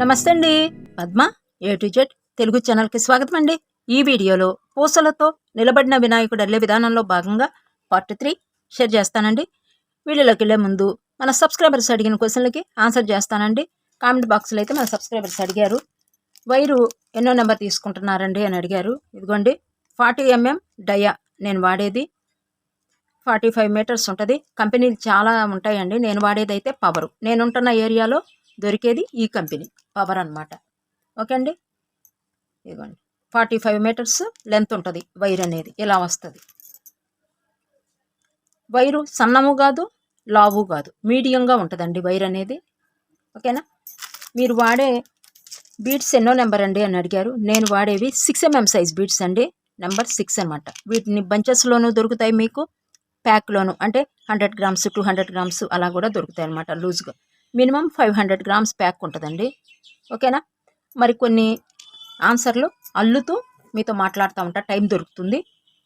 నమస్తే అండి. Padma A to Z Telugu ఛానల్కి స్వాగతం అండి. ఈ వీడియోలో పూసలతో నిలబడిన వినాయకుడు అల్లే విధానంలో భాగంగా పార్ట్ 3 షేర్ చేస్తానండి. వీడియోలోకి వెళ్ళే ముందు మన సబ్స్క్రైబర్స్ అడిగిన క్వశ్చన్లకి ఆన్సర్ చేస్తానండి. కామెంట్ బాక్స్లో అయితే మన సబ్స్క్రైబర్స్ అడిగారు, వైరు ఎన్నో నెంబర్ తీసుకుంటున్నారండి అని అడిగారు. ఇదిగోండి 40 mm డయా నేను వాడేది. 45 మీటర్స్ ఉంటుంది. కంపెనీలు చాలా ఉంటాయండి. నేను వాడేది అయితే పవర్. నేనుంటున్న ఏరియాలో దొరికేది ఈ కంపెనీ పవర్ అన్నమాట. ఓకే అండి. ఇదిగోండి 45 మీటర్స్ లెంత్ ఉంటుంది. వైర్ అనేది ఇలా వస్తుంది. వైరు సన్నము కాదు, లావు కాదు, మీడియంగా ఉంటుందండి వైర్ అనేది. ఓకేనా. మీరు వాడే బీడ్స్ ఎన్నో నెంబర్ అండి అని అడిగారు. నేను వాడేవి 6 mm సైజ్ బీడ్స్ అండి. నెంబర్ 6 అనమాట. వీటిని బంచెస్లోనూ దొరుకుతాయి, మీకు ప్యాక్లోను అంటే 100 గ్రామ్స్ 200 గ్రామ్స్ అలా కూడా దొరుకుతాయి అనమాట లూజ్గా. మినిమం 500 గ్రామ్స్ ప్యాక్ ఉంటుందండి. ఓకేనా. మరి కొన్ని ఆన్సర్లు అల్లుతూ మీతో మాట్లాడుతూ ఉంటా, టైం దొరుకుతుంది.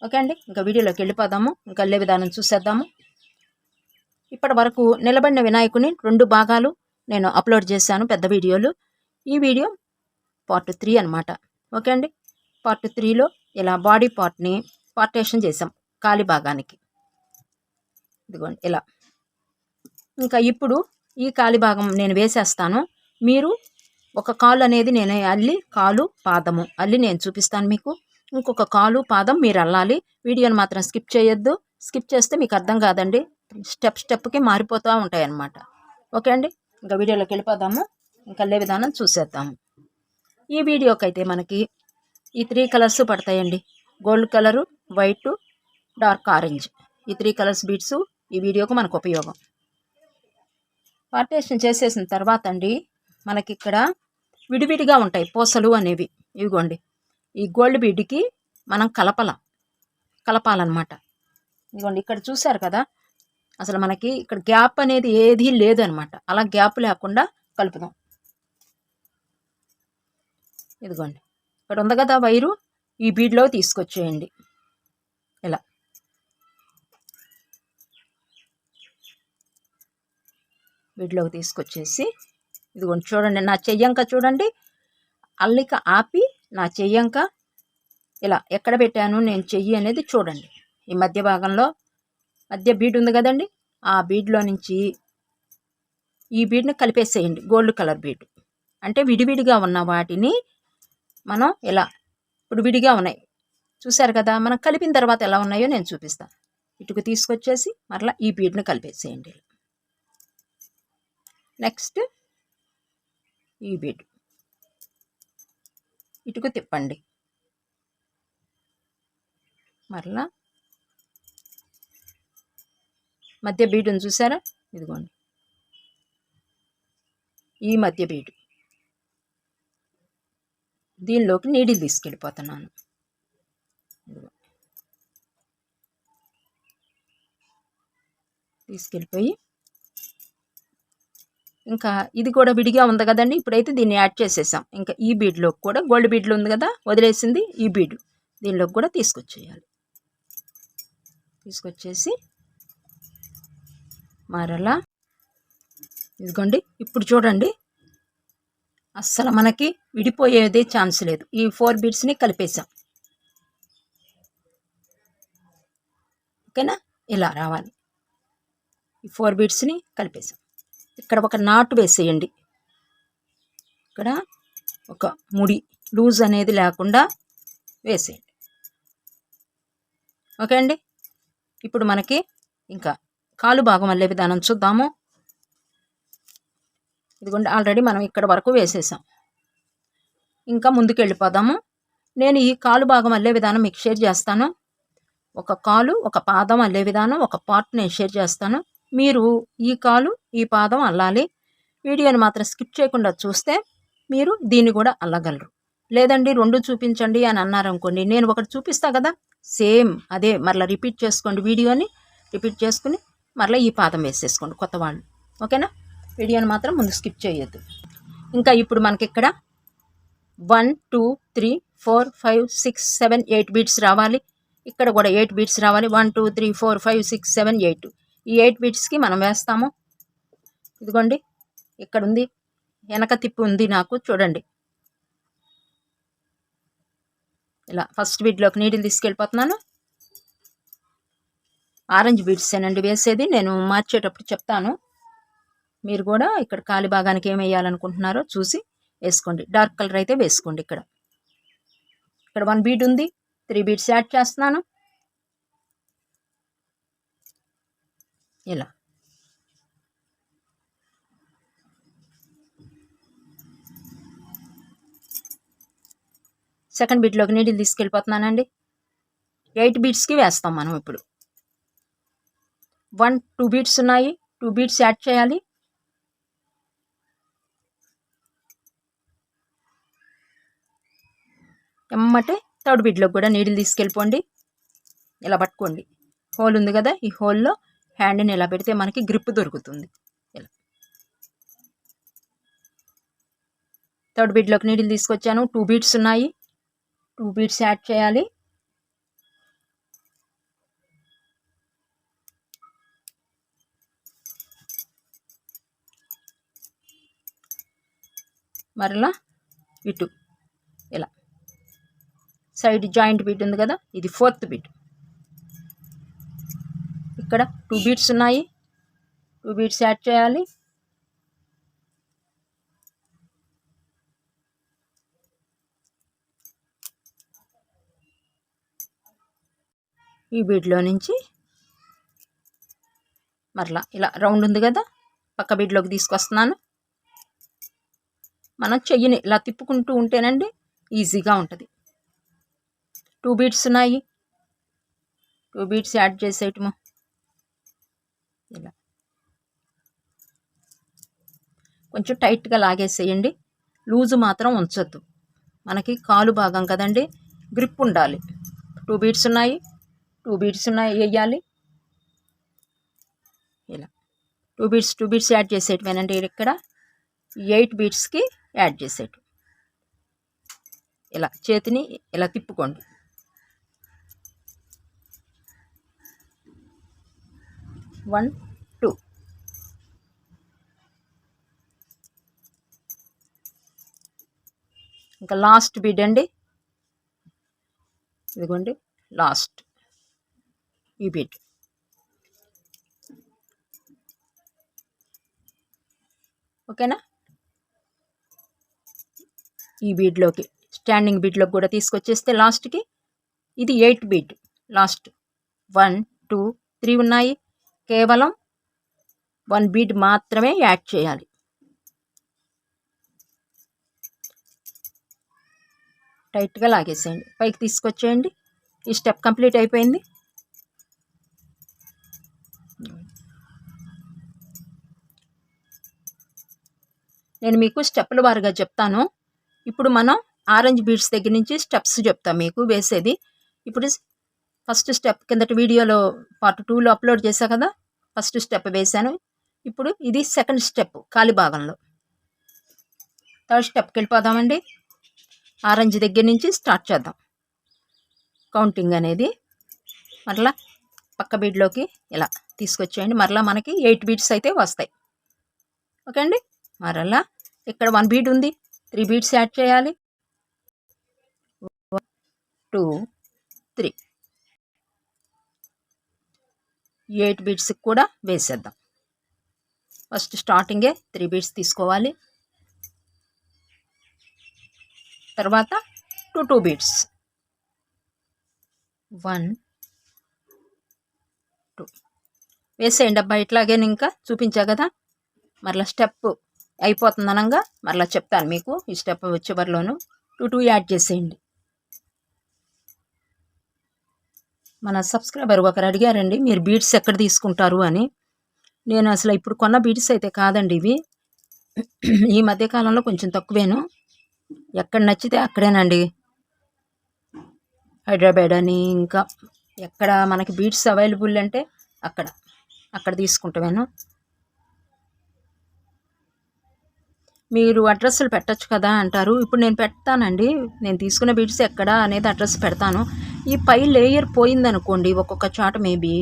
ఓకే అండి. ఇంకా వీడియోలోకి వెళ్ళిపోదాము. ఇంకా అల్లే విధానం చూసేద్దాము. ఇప్పటి వరకు నిలబడిన వినాయకుని 2 భాగాలు నేను అప్లోడ్ చేశాను, పెద్ద వీడియోలు. ఈ వీడియో పార్ట్ 3 అనమాట. ఓకే అండి. పార్ట్ 3లో ఇలా బాడీ పార్ట్ని పార్టేషన్ చేసాం కాలి భాగానికి. ఇదిగోండి ఇలా. ఇంకా ఇప్పుడు ఈ కాలి భాగం నేను వేసేస్తాను. మీరు ఒక కాలు అనేది నేను అల్లి, కాలు పాదము అల్లి నేను చూపిస్తాను మీకు. ఇంకొక కాలు పాదం మీరు అల్లాలి. వీడియోని మాత్రం స్కిప్ చేయొద్దు. స్కిప్ చేస్తే మీకు అర్థం కాదండి. స్టెప్కి మారిపోతూ ఉంటాయి అన్నమాట. ఓకే అండి. ఇంకా వీడియోలోకి వెళ్ళిపోదాము. ఇంకా అల్లే విధానం చూసేద్దాము. ఈ వీడియోకి అయితే మనకి ఈ 3 కలర్స్ పడతాయండి. Gold colour, white, dark orange. ఈ 3 కలర్స్ బీడ్స్ ఈ వీడియోకు మనకు ఉపయోగం. పార్టేషన్ చేసేసిన తర్వాత అండి మనకి ఇక్కడ విడివిడిగా ఉంటాయి పూసలు అనేవి. ఇవిగోండి ఈ గోల్డ్ బీడ్కి మనం కలపాలన్నమాట. ఇదిగోండి ఇక్కడ చూసారు కదా, అసలు మనకి ఇక్కడ గ్యాప్ అనేది ఏదీ లేదనమాట. అలా గ్యాప్ లేకుండా కలుపుదాం. ఇదిగోండి ఇక్కడ ఉంది కదా వైరు, ఈ బీడ్లో తీసుకొచ్చేయండి ఇలా. వీటిలోకి తీసుకొచ్చేసి ఇదిగోండి చూడండి, నా చెయ్యంక చూడండి, అల్లిక ఆపి నా చెయ్యంక ఇలా ఎక్కడ పెట్టాను నేను చెయ్యి అనేది చూడండి. ఈ మధ్య భాగంలో మధ్య బీడ్ ఉంది కదండి, ఆ బీడ్లో నుంచి ఈ బీడ్ని కలిపేసేయండి. గోల్డ్ కలర్ బీడ్ అంటే విడివిడిగా ఉన్న వాటిని మనం ఇలా, ఇప్పుడు విడిగా ఉన్నాయి చూసారు కదా, మనం కలిపిన తర్వాత ఎలా ఉన్నాయో నేను చూపిస్తాను. ఇటుకు తీసుకొచ్చేసి మరలా ఈ బీడ్ని కలిపేసేయండి. నెక్స్ట్ ఈ బీడ్ ఇటుకు తిప్పండి. మరలా మధ్య బీడుని చూసారా, ఇదిగోండి ఈ మధ్య బీడు. దీనిలోకి నీడిల్ తీసుకెళ్ళిపోతున్నాను. తీసుకెళ్ళిపోయి ఇంకా ఇది కూడా విడిగా ఉంది కదండి, ఇప్పుడైతే దీన్ని యాడ్ చేసేసాం. ఇంకా ఈ బీడ్లోకి కూడా గోల్డ్ బీడ్లు ఉంది కదా వదిలేసింది, ఈ బీడు దీనిలోకి కూడా తీసుకొచ్చేయాలి. తీసుకొచ్చేసి మరలా ఇదిగోండి ఇప్పుడు చూడండి, అస్సలు మనకి విడిపోయేదే ఛాన్స్ లేదు. ఈ 4 బీడ్స్ని కలిపేసాం. ఓకేనా. ఇలా రావాలి. ఈ 4 బీడ్స్ని కలిపేసాం. ఇక్కడ ఒక నాటు వేసేయండి. ఇక్కడ ఒక ముడి లూజ్ అనేది లేకుండా వేసేయండి. ఓకే అండి. ఇప్పుడు మనకి ఇంకా కాలు భాగం అల్లే విధానం చూద్దాము. ఇదిగోండి ఆల్రెడీ మనం ఇక్కడ వరకు వేసేసాం. ఇంకా ముందుకు వెళ్ళిపోదాము. నేను ఈ కాలు భాగం అల్లే విధానం మీకు షేర్ చేస్తాను. ఒక కాలు ఒక పాదం అల్లే విధానం ఒక పార్ట్ నేను షేర్ చేస్తాను. మీరు ఈ కాలు ఈ పాదం అల్లాలి. వీడియోని మాత్రం స్కిప్ చేయకుండా చూస్తే మీరు దీన్ని కూడా అల్లగలరు. లేదండి 2 చూపించండి అని అన్నారనుకోండి, నేను ఒకటి చూపిస్తా కదా సేమ్ అదే మరలా రిపీట్ చేసుకోండి. వీడియోని రిపీట్ చేసుకుని మరలా ఈ పాదం వేసేసుకోండి కొత్త వాళ్ళు. ఓకేనా. వీడియోని మాత్రం ముందు స్కిప్ చేయొద్దు. ఇంకా ఇప్పుడు మనకి ఇక్కడ 1 2 3 4 5 6 7 8 బీడ్స్ రావాలి. ఇక్కడ కూడా 8 బీడ్స్ రావాలి. 1 2 3 4 5 6 7 8. ఈ 8 బీడ్స్కి మనం వేస్తాము. ఇదిగోండి ఇక్కడ ఉంది వెనక తిప్పి ఉంది నాకు చూడండి. ఇలా ఫస్ట్ బీడ్లోకి నీడిల్ తీసుకెళ్ళిపోతున్నాను. ఆరెంజ్ బీడ్సేనండి వేసేది, నేను మార్చేటప్పుడు చెప్తాను. మీరు కూడా ఇక్కడ కాలి భాగానికి ఏం వేయాలనుకుంటున్నారో చూసి వేసుకోండి. డార్క్ కలర్ అయితే వేసుకోండి. ఇక్కడ 1 బీడ్ ఉంది, 3 బీడ్స్ యాడ్ చేస్తున్నాను. ఇలా సెకండ్ బీడ్లోకి నీడిల్ తీసుకెళ్ళిపోతున్నానండి. 8 బీడ్స్కి వేస్తాం మనం ఇప్పుడు. 2 బీడ్స్ ఉన్నాయి, 2 బీడ్స్ యాడ్ చేయాలి. ఎమ్మటే థర్డ్ బీడ్లోకి కూడా నీడిల్ తీసుకెళ్ళిపోండి. ఇలా పట్టుకోండి, హోల్ ఉంది కదా, ఈ హోల్లో హ్యాండ్ని ఇలా పెడితే మనకి గ్రిప్ దొరుకుతుంది. ఇలా థర్డ్ బీడ్లోకి నీడిల్ తీసుకొచ్చాను. 2 బీడ్స్ ఉన్నాయి, 2 బీడ్స్ యాడ్ చేయాలి. మరలా ఇటు ఇలా సైడ్ జాయింట్ బీట్ ఉంది కదా, ఇది 4th బీట్. ఇక్కడ 2 బీట్స్ ఉన్నాయి, 2 బీట్స్ యాడ్ చేయాలి. ఈ బీడ్లో నుంచి మరలా ఇలా రౌండ్ ఉంది కదా, పక్క బీడ్లోకి తీసుకొస్తున్నాను. మనం చెయ్యిని ఇలా తిప్పుకుంటూ ఉంటేనండి ఈజీగా ఉంటుంది. 2 బీడ్స్ ఉన్నాయి, 2 బీడ్స్ యాడ్ చేసేయటము. ఇలా కొంచెం టైట్గా లాగేసేయండి, లూజు మాత్రం ఉంచొద్దు. మనకి కాలు భాగం కదండి, గ్రిప్ ఉండాలి. 2 బీడ్స్ ఉన్నాయి, 2 బీడ్స్ ఉన్నాయి వేయాలి. ఇలా 2 బీడ్స్ యాడ్ చేసేయటమేనండి. ఇక్కడ 8 బీడ్స్కి యాడ్ చేసేయటం. ఇలా చేతిని ఇలా తిప్పుకోండి. వన్ టూ ఇంకా లాస్ట్ బీడ్ అండి, ఇదిగోండి లాస్ట్ ఈ బీడ్. ఓకేనా, ఈ బీడ్లోకి స్టాండింగ్ బీడ్లోకి కూడా తీసుకొచ్చేస్తే లాస్ట్కి ఇది 8 బీడ్. లాస్ట్ 1 2 3 ఉన్నాయి, కేవలం 1 బీడ్ మాత్రమే యాడ్ చేయాలి. టైట్గా లాగేసేయండి, పైకి తీసుకొచ్చేయండి. ఈ స్టెప్ కంప్లీట్ అయిపోయింది. నేను మీకు స్టెప్పుల వారుగా చెప్తాను. ఇప్పుడు మనం ఆరెంజ్ బీడ్స్ దగ్గర నుంచి స్టెప్స్ చెప్తాం మీకు వేసేది. ఇప్పుడు ఫస్ట్ స్టెప్ కిందటి వీడియోలో పార్ట్ 2లో అప్లోడ్ చేశా కదా, ఫస్ట్ స్టెప్ వేశాను. ఇప్పుడు ఇది సెకండ్ స్టెప్ కాలి భాగంలో. థర్డ్ స్టెప్కి వెళ్ళిపోదామండి. ఆరెంజ్ దగ్గర నుంచి స్టార్ట్ చేద్దాం కౌంటింగ్ అనేది. మరలా పక్క బీడ్లోకి ఇలా తీసుకొచ్చేయండి. మరలా మనకి 8 బీడ్స్ అయితే వస్తాయి. ఓకే అండి, మరలా ఇక్కడ 1 బీడ్ ఉంది, 3 బీడ్స్ యాడ్ చేయాలి. 1 2 3 8 బీడ్స్కి కూడా వేసేద్దాం. ఫస్ట్ స్టార్టింగే 3 బీడ్స్ తీసుకోవాలి, తర్వాత 2 బీడ్స్ 1 2 వేసేయండి. అబ్బా ఇట్లాగే ఇంకా చూపించా కదా, మరలా స్టెప్ అయిపోతుంది అనగా మరలా చెప్తాను మీకు. ఈ స్టెప్ చివరిలోను 2 యాడ్ చేసేయండి. మన సబ్స్క్రైబర్ ఒకరు అడిగారండి, మీరు బీడ్స్ ఎక్కడ తీసుకుంటారు అని. నేను అసలు ఇప్పుడు కొన్న బీడ్స్ అయితే కాదండి ఇవి, ఈ మధ్యకాలంలో కొంచెం తక్కువేను. ఎక్కడ నచ్చితే అక్కడేనండి, హైదరాబాద్ అని ఇంకా ఎక్కడ మనకి బీడ్స్ అవైలబుల్ అంటే అక్కడ తీసుకుంటాను. మీరు అడ్రస్లు పెట్టచ్చు కదా అంటారు. ఇప్పుడు నేను పెడతానండి, నేను తీసుకున్న బీడ్స్ ఎక్కడ అనేది అడ్రస్ పెడతాను. ఈ పై లేయర్ పోయిందనుకోండి ఒక్కొక్క చోట మేబీ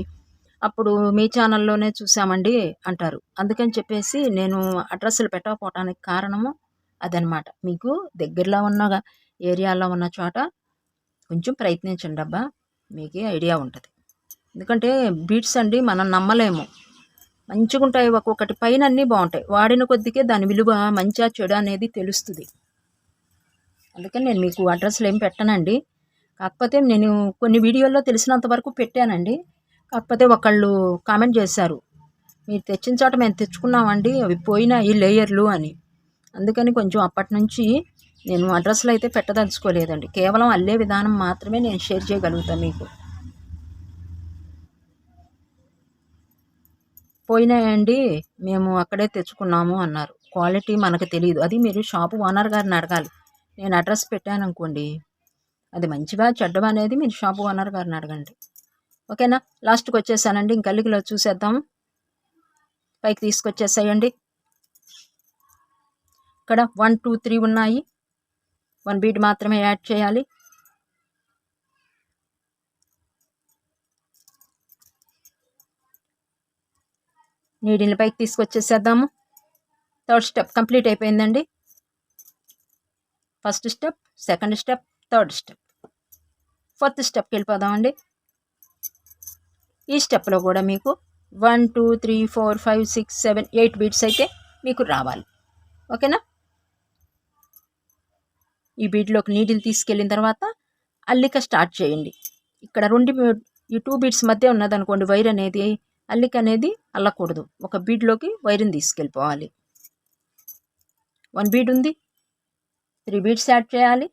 అప్పుడు మీ ఛానల్లోనే చూసామండి అంటారు. అందుకని చెప్పేసి నేను అడ్రస్లు పెట్టకపోవటానికి కారణము అదనమాట. మీకు దగ్గరలో ఉన్న ఏరియాలో ఉన్న చోట కొంచెం ప్రయత్నించండి అబ్బా, మీకే ఐడియా ఉంటుంది. ఎందుకంటే బీట్స్ అండి మనం నమ్మలేము, మంచిగా ఉంటాయి, ఒక్కొక్కటి పైన అన్నీ బాగుంటాయి, వాడిన కొద్దికే దాని విలువ మంచిగా చెడు అనేది తెలుస్తుంది. అందుకని నేను మీకు అడ్రస్లు ఏం పెట్టనండి. కాకపోతే నేను కొన్ని వీడియోల్లో తెలిసినంత వరకు పెట్టానండి. కాకపోతే ఒకళ్ళు కామెంట్ చేశారు, మీరు తెచ్చిన చోట మేము తెచ్చుకున్నామండి, అవి పోయినాయి లేయర్లు అని. అందుకని కొంచెం అప్పటి నుంచి నేను అడ్రస్లు అయితే పెట్టదలుచుకోలేదండి. కేవలం అల్లే విధానం మాత్రమే నేను షేర్ చేయగలుగుతాను మీకు. పోయినాయండి, మేము అక్కడే తెచ్చుకున్నాము అన్నారు. క్వాలిటీ మనకు తెలియదు, అది మీరు షాపు ఓనర్ గారిని అడగాలి. నేను అడ్రస్ పెట్టాను అనుకోండి, అది మంచివా చెడ్డవా అనేది మీరు షాపు ఓనర్ గారిని అడగండి. ఓకేనా? లాస్ట్కి వచ్చేసానండి, ఇంక అల్లికలో చూసేద్దాము. పైకి తీసుకొచ్చేసాయండి. ఇక్కడ 1 2 3 ఉన్నాయి. 1 బీడ్ మాత్రమే యాడ్ చేయాలి. నీడిల్ని పైకి తీసుకొచ్చేసేద్దాము. థర్డ్ స్టెప్ కంప్లీట్ అయిపోయిందండి. First step, second step, third step, fourth స్టెప్కి వెళ్ళిపోదామండి. ఈ స్టెప్లో కూడా మీకు 1 2 3 4 5 6 7 8 బీడ్స్ అయితే మీకు రావాలి. ఓకేనా? ఈ బీడ్లోకి నీడిల్ తీసుకెళ్ళిన తర్వాత అల్లిక స్టార్ట్ చేయండి. ఇక్కడ ఈ 2 బీడ్స్ మధ్య ఉన్నదనుకోండి వైర్ అనేది, అల్లిక అనేది అల్లకూడదు. ఒక బీడ్లోకి వైర్ని తీసుకెళ్ళిపోవాలి. 1 బీడ్ ఉంది, 3 బీడ్స్ యాడ్ చేయాలి.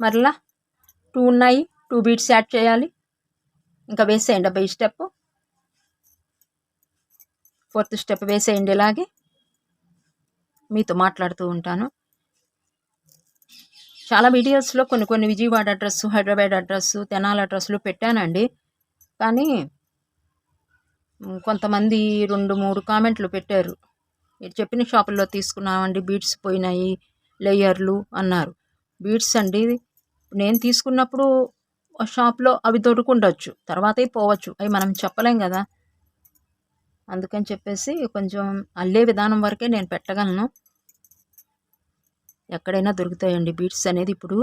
మరలా 2 ఉన్నాయి, 2 బీడ్స్ యాడ్ చేయాలి. ఇంకా వేసేయండి అబ్బాయి ఈ స్టెప్. ఫోర్త్ స్టెప్ వేసేయండి. ఇలాగే మీతో మాట్లాడుతూ ఉంటాను. చాలా వీడియోస్లో కొన్ని విజయవాడ అడ్రస్సు, హైదరాబాద్ అడ్రస్సు, తెనాలి అడ్రస్లు పెట్టానండి. కానీ కొంతమంది 2 3 కామెంట్లు పెట్టారు, మీరు చెప్పిన షాపుల్లో తీసుకున్నామండి, బీడ్స్ పోయినాయి లేయర్లు అన్నారు. బీడ్స్ అండి నేను తీసుకున్నప్పుడు షాప్లో అవి దొరుకుండొచ్చు, తర్వాతే పోవచ్చు, అవి మనం చెప్పలేం కదా. అందుకని చెప్పేసి కొంచెం అల్లే విధానం వరకే నేను పెట్టగలను. ఎక్కడైనా దొరుకుతాయండి బీడ్స్ అనేది. ఇప్పుడు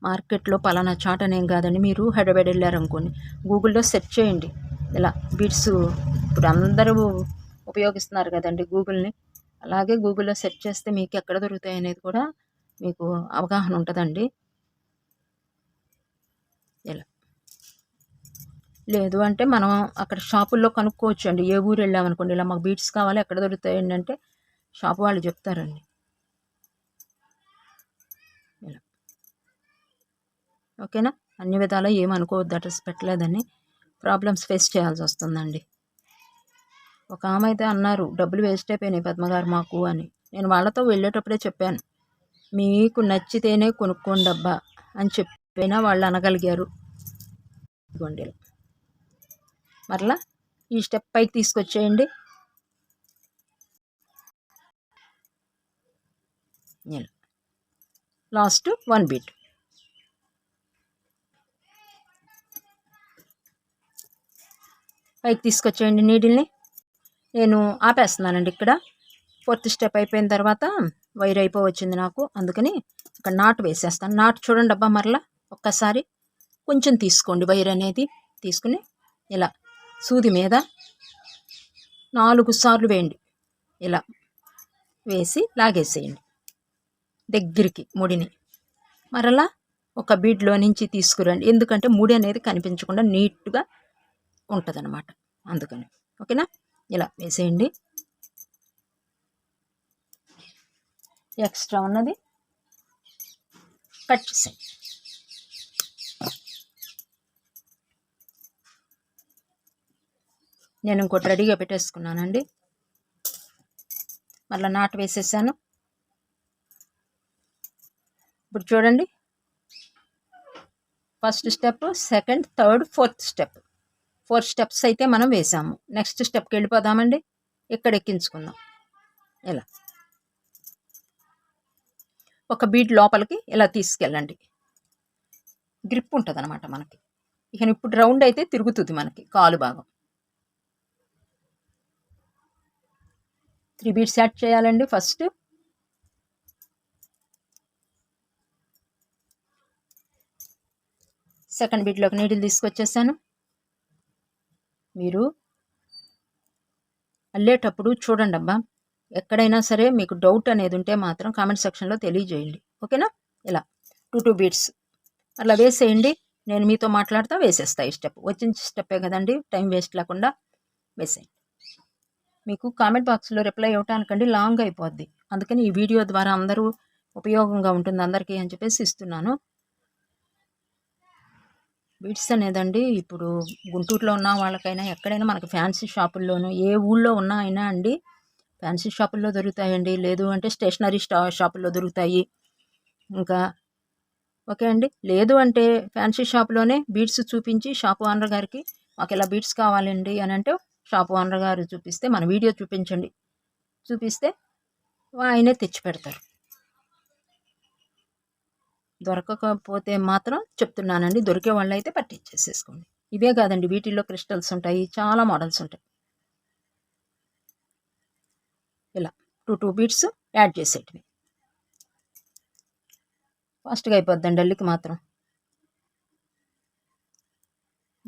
మార్కెట్లో పలానా చాట్ అనేం కాదండి. మీరు హైదరాబాద్ వెళ్ళారనుకోండి, గూగుల్లో సెర్చ్ చేయండి ఇలా బీడ్స్. ఇప్పుడు అందరూ ఉపయోగిస్తున్నారు కదండి గూగుల్ని. అలాగే గూగుల్లో సెర్చ్ చేస్తే మీకు ఎక్కడ దొరుకుతాయి అనేది కూడా మీకు అవగాహన ఉంటుందండి. ఇలా లేదు అంటే మనం అక్కడ షాపుల్లో కనుక్కోవచ్చు అండి. ఏ ఊరు వెళ్ళామనుకోండి, ఇలా మాకు బీడ్స్ కావాలి ఎక్కడ దొరుకుతాయండి అంటే షాపు వాళ్ళు చెప్తారండి. ఇలా ఓకేనా? అన్ని విధాలా ఏమనుకోవద్దు, అడ్రస్ పెట్టలేదని ప్రాబ్లమ్స్ ఫేస్ చేయాల్సి వస్తుందండి. ఒక ఆమె అయితే అన్నారు, డబ్బులు వేస్ట్ అయిపోయినాయి పద్మగారు మాకు అని. నేను వాళ్ళతో వెళ్ళేటప్పుడే చెప్పాను, మీకు నచ్చితేనే కొనుక్కోండి అబ్బా అని చెప్పినా వాళ్ళు అనగలిగారు. ఇదిగోండి మరలా ఈ స్టెప్ పైకి తీసుకొచ్చేయండి. Last 1 beat. పైకి తీసుకొచ్చేయండి నీడిల్ని. నేను ఆపేస్తున్నానండి ఇక్కడ. ఫోర్త్ స్టెప్ అయిపోయిన తర్వాత వైర్ అయిపోవచ్చింది నాకు, అందుకని ఇక్కడ నాట్ వేసేస్తాను. నాట్ చూడండి అబ్బా, మరలా ఒక్కసారి కొంచెం తీసుకోండి వైర్ అనేది. తీసుకుని ఇలా సూది మీద 4 సార్లు వేయండి. ఇలా వేసి లాగేసేయండి దగ్గరికి ముడిని. మరలా ఒక బీడ్లో నుంచి తీసుకురండి, ఎందుకంటే ముడి అనేది కనిపించకుండా నీట్గా ఉంటుంది అన్నమాట, అందుకని. ఓకేనా? ఇలా వేసేయండి. ఎక్స్ట్రా ఉన్నది కట్ చేసేయండి. నేను ఇంకోటి రెడీగా పెట్టేసుకున్నానండి. మళ్ళీ నాటు వేసేసాను. ఇప్పుడు చూడండి, first step, second, third, fourth step, 4 steps అయితే మనం వేసాము. నెక్స్ట్ స్టెప్కి వెళ్ళిపోదామండి. ఇక్కడ ఎక్కించుకుందాం. ఇలా ఒక బీడ్ లోపలికి ఇలా తీసుకెళ్ళండి. గ్రిప్ ఉంటుంది అనమాట మనకి. ఇక ఇప్పుడు రౌండ్ అయితే తిరుగుతుంది మనకి కాలు భాగం. 3 బీడ్స్ యాడ్ చేయాలండి ఫస్ట్. సెకండ్ బీడ్లోకి నీడిల్ తీసుకొచ్చేసాను. మీరు అల్లేటప్పుడు చూడండి అబ్బా, ఎక్కడైనా సరే మీకు డౌట్ అనేది ఉంటే మాత్రం కామెంట్ సెక్షన్లో తెలియజేయండి. ఓకేనా? ఇలా 2 బీడ్స్ అలా వేసేయండి. నేను మీతో మాట్లాడుతూ వేసేస్తా. ఈ స్టెప్ వచ్చిన స్టెప్పే కదండి, టైం వేస్ట్ లేకుండా వేసేయండి. మీకు కామెంట్ బాక్స్లో రిప్లై ఇవ్వటానికండి లాంగ్ అయిపోద్ది, అందుకని ఈ వీడియో ద్వారా అందరూ ఉపయోగంగా ఉంటుంది అందరికీ అని చెప్పేసి ఇస్తున్నాను. బీడ్స్ అనేదండి ఇప్పుడు గుంటూరులో ఉన్న వాళ్ళకైనా ఎక్కడైనా మనకి ఫ్యాన్సీ షాపుల్లోనూ ఏ ఊళ్ళో ఉన్నా అయినా అండి ఫ్యాన్సీ షాపుల్లో దొరుకుతాయండి. లేదు అంటే స్టేషనరీ షాపుల్లో దొరుకుతాయి. ఇంకా ఓకే అండి. లేదు అంటే ఫ్యాన్సీ షాప్లోనే బీడ్స్ చూపించి షాపు ఓనర్ గారికి మాకు ఇలా బీడ్స్ కావాలండి అని అంటే షాపు ఓనర్ గారు చూపిస్తే మన వీడియో చూపించండి, చూపిస్తే ఆయనే తెచ్చి పెడతారు. దొరకకపోతే మాత్రం చెప్తున్నానండి, దొరికే వాళ్ళు అయితే పట్టించేసేసుకోండి. ఇవే కాదండి, వీటిల్లో క్రిస్టల్స్ ఉంటాయి, చాలా మోడల్స్ ఉంటాయి. ఇలా 2 బీడ్స్ యాడ్ చేసేటివి ఫాస్ట్గా అయిపోద్దండి అల్లికి మాత్రం.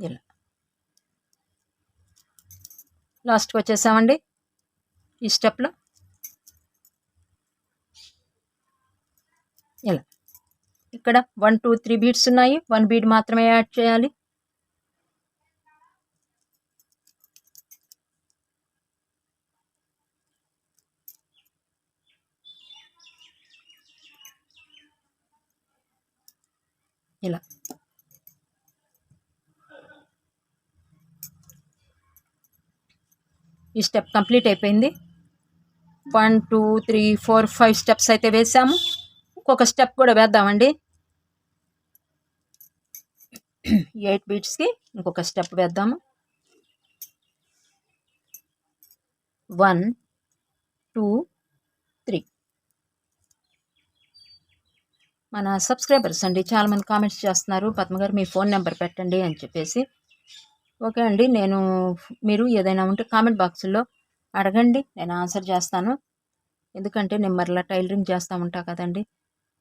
ఇలా లాస్ట్కి వచ్చేసామండి. ఈ స్టెప్లో ఇలా ఇక్కడ 1 2 3 బీడ్స్ ఉన్నాయి, 1 బీడ్ మాత్రమే యాడ్ చేయాలి. ఇలా ఈ స్టెప్ కంప్లీట్ అయిపోయింది. 1 2 3 4 5 స్టెప్స్ అయితే వేసాము. ఇంకొక స్టెప్ కూడా వేద్దామండి. 8 బీడ్స్కి ఇంకొక స్టెప్ వేద్దాము. 1 2 3. మన సబ్స్క్రైబర్స్ అండి చాలామంది కామెంట్స్ చేస్తున్నారు, పద్మగారు మీ ఫోన్ నెంబర్ పెట్టండి అని చెప్పేసి. ఓకే అండి, మీరు ఏదైనా ఉంటే కామెంట్ బాక్స్లో అడగండి, నేను ఆన్సర్ చేస్తాను. ఎందుకంటే నేను మరలా టైలరింగ్ చేస్తూ ఉంటా కదండి,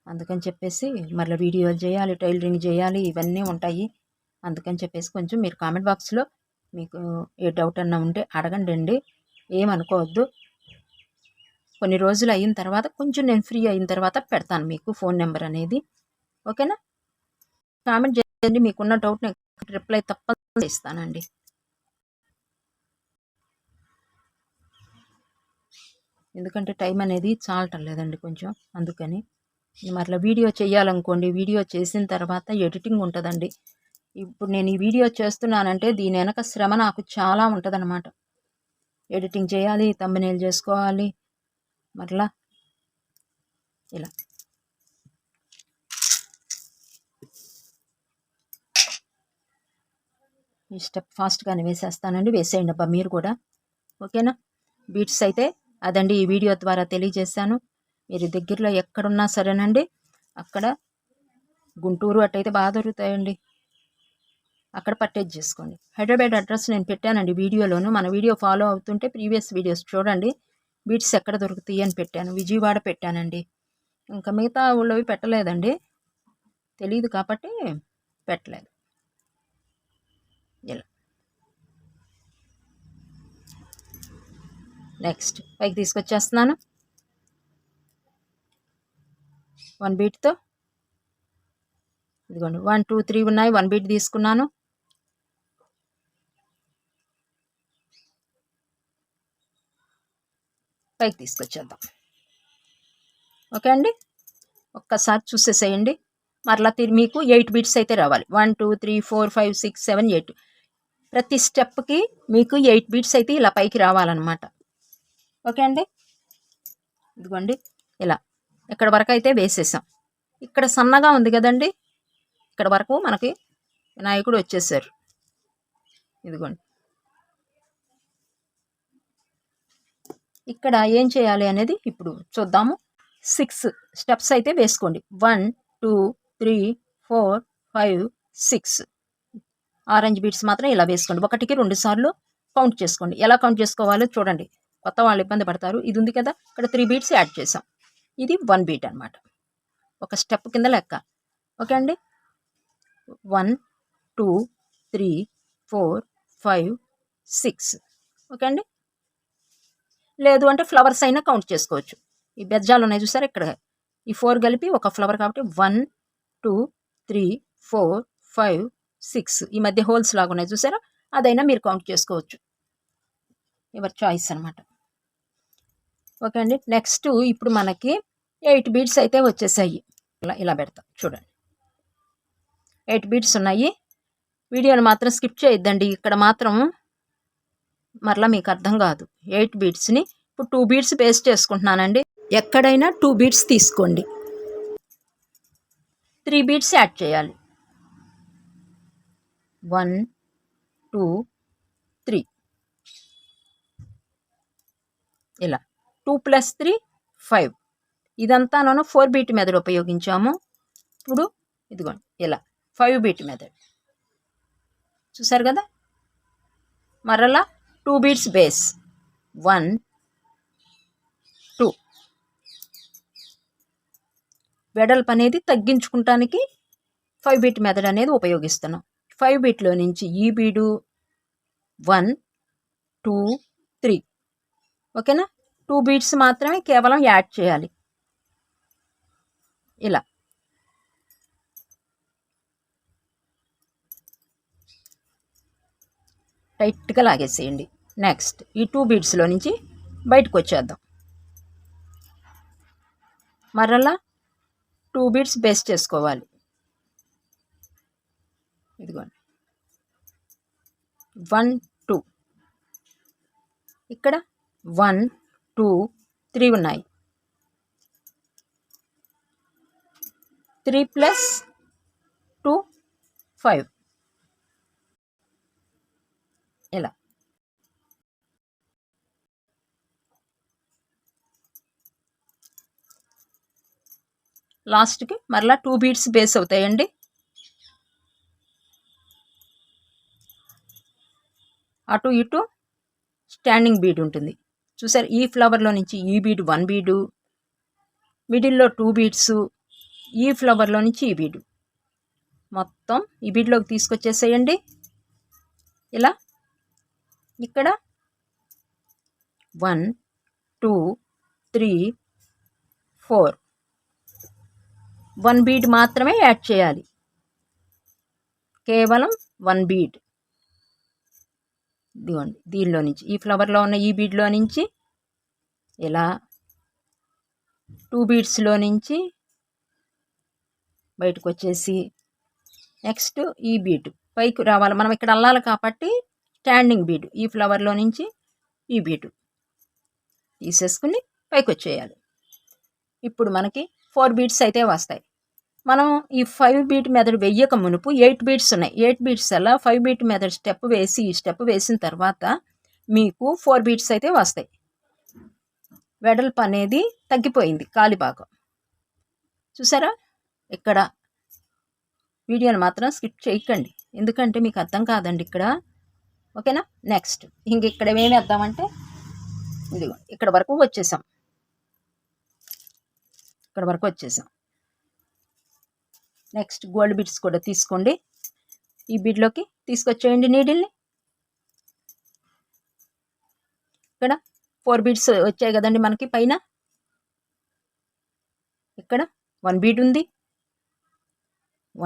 అందుకని చెప్పేసి మరలా వీడియోలు చేయాలి, టైలరింగ్ చేయాలి, ఇవన్నీ ఉంటాయి. అందుకని చెప్పేసి కొంచెం మీరు కామెంట్ బాక్స్లో మీకు ఏ డౌట్ అన్నా ఉంటే అడగండి అండి, ఏమనుకోవద్దు. కొన్ని రోజులు అయిన తర్వాత కొంచెం నేను ఫ్రీ అయిన తర్వాత పెడతాను మీకు ఫోన్ నెంబర్ అనేది. ఓకేనా? కామెంట్ చేయండి, మీకున్న డౌట్ నేను రిప్లై తప్పకుండా ఇస్తానండి. ఎందుకంటే టైం అనేది చాలటం లేదండి కొంచెం, అందుకని. మరలా వీడియో చేయాలనుకోండి, వీడియో చేసిన తర్వాత ఎడిటింగ్ ఉంటుందండి. ఇప్పుడు నేను ఈ వీడియో చేస్తున్నానంటే దీని వెనక శ్రమ నాకు చాలా ఉంటుందన్నమాట. ఎడిటింగ్ చేయాలి, థంబ్నెయిల్ చేసుకోవాలి, మరలా ఇలా ఈ స్టెప్ ఫాస్ట్గానే వేసేస్తానండి. వేసేయండి అబ్బా మీరు కూడా. ఓకేనా? బీట్స్ అయితే అదండి ఈ వీడియో ద్వారా తెలియజేశాను. మీరు దగ్గరలో ఎక్కడున్నా సరేనండి, అక్కడ గుంటూరు అట్టయితే బాగా దొరుకుతాయండి, అక్కడ పర్చేజ్ చేసుకోండి. హైదరాబాద్ అడ్రస్ నేను పెట్టానండి వీడియోలోను. మన వీడియో ఫాలో అవుతుంటే ప్రీవియస్ వీడియోస్ చూడండి, బీట్స్ ఎక్కడ దొరుకుతాయి అని పెట్టాను. విజయవాడ పెట్టానండి, ఇంకా మిగతా ఊళ్ళోవి పెట్టలేదండి, తెలియదు కాబట్టి పెట్టలేదు. ఇలా నెక్స్ట్ పైకి తీసుకొచ్చేస్తున్నాను 1 బీట్తో. ఇదిగోండి 1 2 3 ఉన్నాయి, 1 బీట్ తీసుకున్నాను. పైకి తీసుకొచ్చేద్దాం. ఓకే అండి, ఒక్కసారి చూసేసేయండి. మరలా మీకు 8 బీట్స్ అయితే రావాలి. 1 2 3 4 5 6 7 8. ప్రతి స్టెప్కి మీకు 8 బీట్స్ అయితే ఇలా పైకి రావాలన్నమాట. ఓకే అండి, ఇదిగోండి ఇలా ఇక్కడ వరకు అయితే వేసేసాం. ఇక్కడ సన్నగా ఉంది కదండి, ఇక్కడ వరకు మనకి వినాయకుడు వచ్చేసారు. ఇదిగోండి, ఇక్కడ ఏం చేయాలి అనేది ఇప్పుడు చూద్దాము. 6 స్టెప్స్ అయితే వేసుకోండి. 1 2 3 4 5 6 ఆరెంజ్ బీడ్స్ మాత్రం ఇలా వేసుకోండి. ఒకటికి 2 సార్లు కౌంట్ చేసుకోండి. ఎలా కౌంట్ చేసుకోవాలో చూడండి. కొత్త వాళ్ళు ఇబ్బంది పడతారు. ఇది ఉంది కదా, ఇక్కడ 3 బీడ్స్ యాడ్ చేసాం. ఇది 1 బీట్ అనమాట. ఒక స్టెప్ కింద లెక్క. ఓకే అండి. 1 2 3 4 5 6. ఓకే అండి. లేదు అంటే ఫ్లవర్స్ అయినా కౌంట్ చేసుకోవచ్చు. ఈ బెజ్జాలు ఉన్నాయి చూసారా, ఇక్కడ ఈ 4 కలిపి ఒక ఫ్లవర్ కాబట్టి 1 2 3 4 5 6. ఈ మధ్య హోల్స్ లాగా ఉన్నాయి చూసారా, అదైనా మీరు కౌంట్ చేసుకోవచ్చు. ఎవరి చాయిస్ అనమాట. ఓకే అండి. నెక్స్ట్ ఇప్పుడు మనకి 8 బీడ్స్ అయితే వచ్చేసాయి. ఇలా పెడతాం చూడండి. 8 బీడ్స్ ఉన్నాయి. వీడియోని మాత్రం స్కిప్ చేయొద్దండి. ఇక్కడ మాత్రం మరలా మీకు అర్థం కాదు. 8 బీడ్స్ని ఇప్పుడు 2 బీడ్స్ పేస్ట్ చేసుకుంటున్నానండి. ఎక్కడైనా 2 బీడ్స్ తీసుకోండి. 3 బీడ్స్ యాడ్ చేయాలి. 1 2 3 ఇలా 2 + 3 5. ఇదంతా మనం 4 బీట్ మెథడ్ ఉపయోగించాము. ఇప్పుడు ఇదిగోండి ఇలా 5 బీట్ మెథడ్ చూసారు కదా. మరలా 2 బీట్స్ బేస్ 1 2. వెడల్పు అనేది తగ్గించుకుంటానికి 5 బీట్ మెథడ్ అనేది ఉపయోగిస్తున్నాం. 5 బీట్లో నుంచి ఈ బీడు 1 2 3. ఓకేనా. 2 బీట్స్ మాత్రమే కేవలం యాడ్ చేయాలి. ఇలా టైట్గా లాగేసేయండి. నెక్స్ట్ ఈ 2 బీడ్స్లో నుంచి బయటకు వచ్చేద్దాం. మరలా 2 బీడ్స్ బేస్ చేసుకోవాలి. ఇదిగోండి 1 2. ఇక్కడ 1 2 3 ఉన్నాయి. 3 + 2 5. ఇలా లాస్ట్కి మరలా 2 బీడ్స్ బేస్ అవుతాయండి. అటు ఇటు స్టాండింగ్ బీడ్ ఉంటుంది చూసారు. ఈ ఫ్లవర్లో నుంచి ఈ బీడ్ 1 బీడు, మిడిల్లో 2 బీడ్స్, ఈ ఫ్లవర్లో నుంచి ఈ బీడు మొత్తం ఈ బీడ్లోకి తీసుకొచ్చేసేయండి. ఇలా ఇక్కడ 1 2 3 4. 1 బీడ్ మాత్రమే యాడ్ చేయాలి. కేవలం 1 బీడ్. ఇదిగోండి దీనిలో నుంచి ఈ ఫ్లవర్లో ఉన్న ఈ బీడ్లో నుంచి ఇలా 2 బీడ్స్లో నుంచి బయటకు వచ్చేసి నెక్స్ట్ ఈ బీడ్ పైకి రావాలి. మనం ఇక్కడ అల్లాలి కాబట్టి స్టాండింగ్ బీడ్ ఈ ఫ్లవర్లో నుంచి ఈ బీడ్ తీసేసుకుని పైకి వచ్చేయాలి. ఇప్పుడు మనకి 4 బీడ్స్ అయితే వస్తాయి. మనం ఈ 5 బీట్ మెథడ్ వెయ్యక మునుపు 8 బీట్స్ ఉన్నాయి. 8 బీట్స్ అలా 5 బీట్ మెథడ్ స్టెప్ వేసి ఈ స్టెప్ వేసిన తర్వాత మీకు 4 బీట్స్ అయితే వస్తాయి. వెడల్పు అనేది తగ్గిపోయింది కాలిపాకం చూసారా. ఇక్కడ వీడియోని మాత్రం స్కిప్ చేయకండి, ఎందుకంటే మీకు అర్థం కాదండి ఇక్కడ. ఓకేనా. నెక్స్ట్ ఇక్కడ ఏమేమి వేద్దామంటే ఇదిగో ఇక్కడ వరకు వచ్చేసాం. నెక్స్ట్ గోల్డ్ బీడ్స్ కూడా తీసుకోండి. ఈ బీడ్లోకి తీసుకొచ్చేయండి నీడిల్ని. ఇక్కడ 4 బీడ్స్ వచ్చాయి కదండి మనకి పైన. ఇక్కడ 1 బీడ్ ఉంది,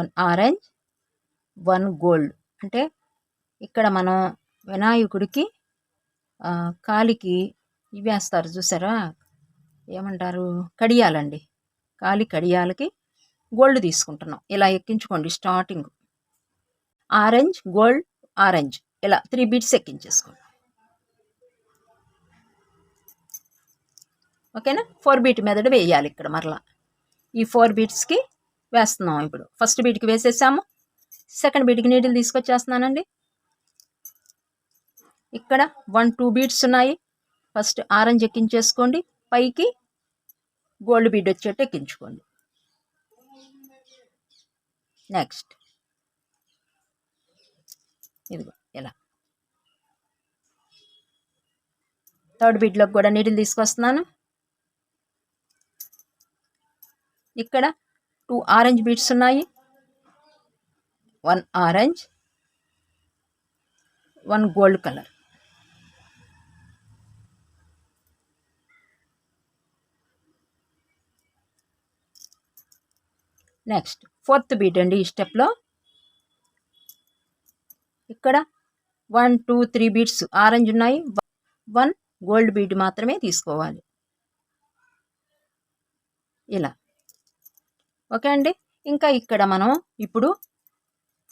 1 ఆరెంజ్, 1 గోల్డ్. అంటే ఇక్కడ మనం వినాయకుడికి కాలికి ఇవి వేస్తారు చూసారా, ఏమంటారు, కడియాలండి. కాలి కడియాలకి గోల్డ్ తీసుకుంటున్నాం. ఇలా ఎక్కించుకోండి. స్టార్టింగ్ ఆరెంజ్ గోల్డ్ ఆరెంజ్ ఇలా 3 బీట్స్ ఎక్కించేసుకోండి. ఓకేనా. 4 బీట్ మెథడ్ వేయాలి ఇక్కడ. మరలా ఈ 4 బీట్స్కి వేస్తున్నాం. ఇప్పుడు ఫస్ట్ బీట్కి వేసేసాము. సెకండ్ బీట్కి నీడిల్ తీసుకొచ్చేస్తున్నానండి. ఇక్కడ 1 2 బీట్స్ ఉన్నాయి. ఫస్ట్ ఆరెంజ్ ఎక్కించేసుకోండి. పైకి గోల్డ్ బీడ్ వచ్చేట్టు ఎక్కించుకోండి. నెక్స్ట్ ఇదిగో ఇలా థర్డ్ బీడ్లోకి కూడా నీడిల్ తీసుకొస్తున్నాను. ఇక్కడ 2 ఆరెంజ్ బీడ్స్ ఉన్నాయి. 1 orange, 1 gold colour. Next fourth bead అండి. ఈ స్టెప్లో ఇక్కడ 1 2 3 బీడ్స్ ఆరెంజ్ ఉన్నాయి. 1 గోల్డ్ బీడ్ మాత్రమే తీసుకోవాలి. ఇలా ఓకే అండి. ఇంకా ఇక్కడ మనం ఇప్పుడు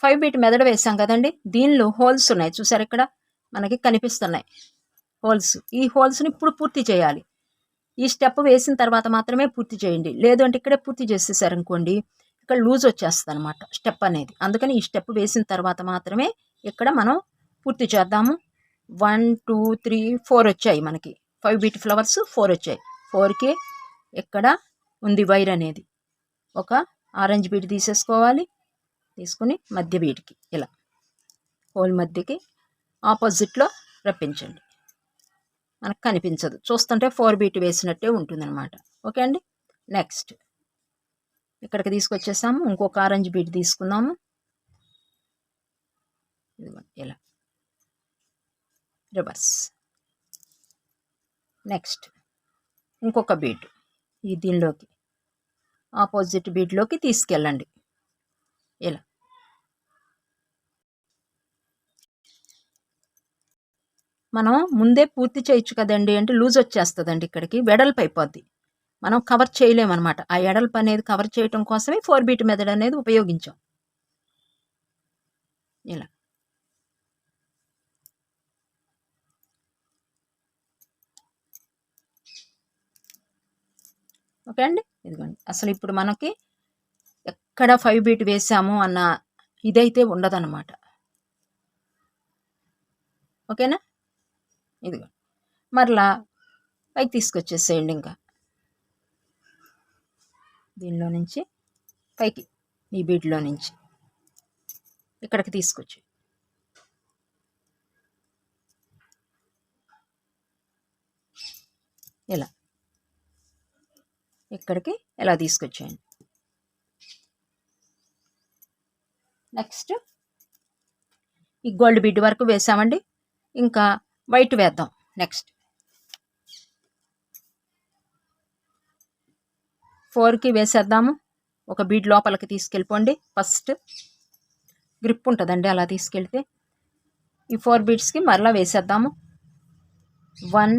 5 బీట్ మెదడు వేసాం కదండి. దీనిలో హోల్స్ ఉన్నాయి, చూసారు ఇక్కడ మనకి కనిపిస్తున్నాయి హోల్స్. ఈ హోల్స్ని ఇప్పుడు పూర్తి చేయాలి. ఈ స్టెప్ వేసిన తర్వాత మాత్రమే పూర్తి చేయండి. లేదు అంటే ఇక్కడే పూర్తి చేసేసారనుకోండి ఇక్కడ లూజ్ వచ్చేస్తుంది అనమాట స్టెప్ అనేది. అందుకని ఈ స్టెప్ వేసిన తర్వాత మాత్రమే ఇక్కడ మనం పూర్తి చేద్దాము. 1 2 3 4 వచ్చాయి మనకి. 5 బీట్ ఫ్లవర్స్ 4 వచ్చాయి. 4కి ఇక్కడ ఉంది వైర్ అనేది. ఒక ఆరెంజ్ బీడ్ తీసేసుకోవాలి. తీసుకుని మధ్య బీడ్కి ఇలా హోల్ మధ్యకి ఆపోజిట్లో రప్పించండి. మనకు కనిపించదు, చూస్తుంటే 4 బీట్ వేసినట్టే ఉంటుందన్నమాట. ఓకే అండి. నెక్స్ట్ ఇక్కడికి తీసుకొచ్చేసాము. ఇంకొక ఆరెంజ్ బీడ్ తీసుకుందాము. ఇలా రివర్స్. నెక్స్ట్ ఇంకొక బీడ్ ఈ దీనిలోకి ఆపోజిట్ బీడ్లోకి తీసుకెళ్ళండి. ఇలా మనం ముందే పూర్తి చేయొచ్చు కదండి అంటే లూజ్ వచ్చేస్తుందండి. ఇక్కడికి వెడల్పు అయిపోద్ది, మనం కవర్ చేయలేమన్నమాట. ఆ ఎడల్పు అనేది కవర్ చేయటం కోసమే 4 బీట్ మెథడ్ అనేది ఉపయోగించాం. ఇలా ఓకే అండి. ఇదిగోండి, అసలు ఇప్పుడు మనకి ఎక్కడ 5 బీట్ వేసాము అన్న ఇదైతే ఉండదన్నమాట. ఓకేనా. ఇదిగో మరలా పైకి తీసుకొచ్చేసేయండి. ఇంకా దీనిలో నుంచి పైకి ఈ బీడ్లో నుంచి ఇక్కడికి తీసుకొచ్చి ఇలా ఇక్కడికి ఎలా తీసుకొచ్చేయండి. నెక్స్ట్ ఈ గోల్డ్ బీడ్ వరకు వేసామండి. ఇంకా వైట్ వేద్దాం. నెక్స్ట్ 4కి వేసేద్దాము. ఒక బీడ్ లోపలికి తీసుకెళ్ళిపోండి. ఫస్ట్ గ్రిప్ ఉంటుందండి అలా తీసుకెళ్తే. ఈ 4 బీడ్స్కి మరలా వేసేద్దాము. 1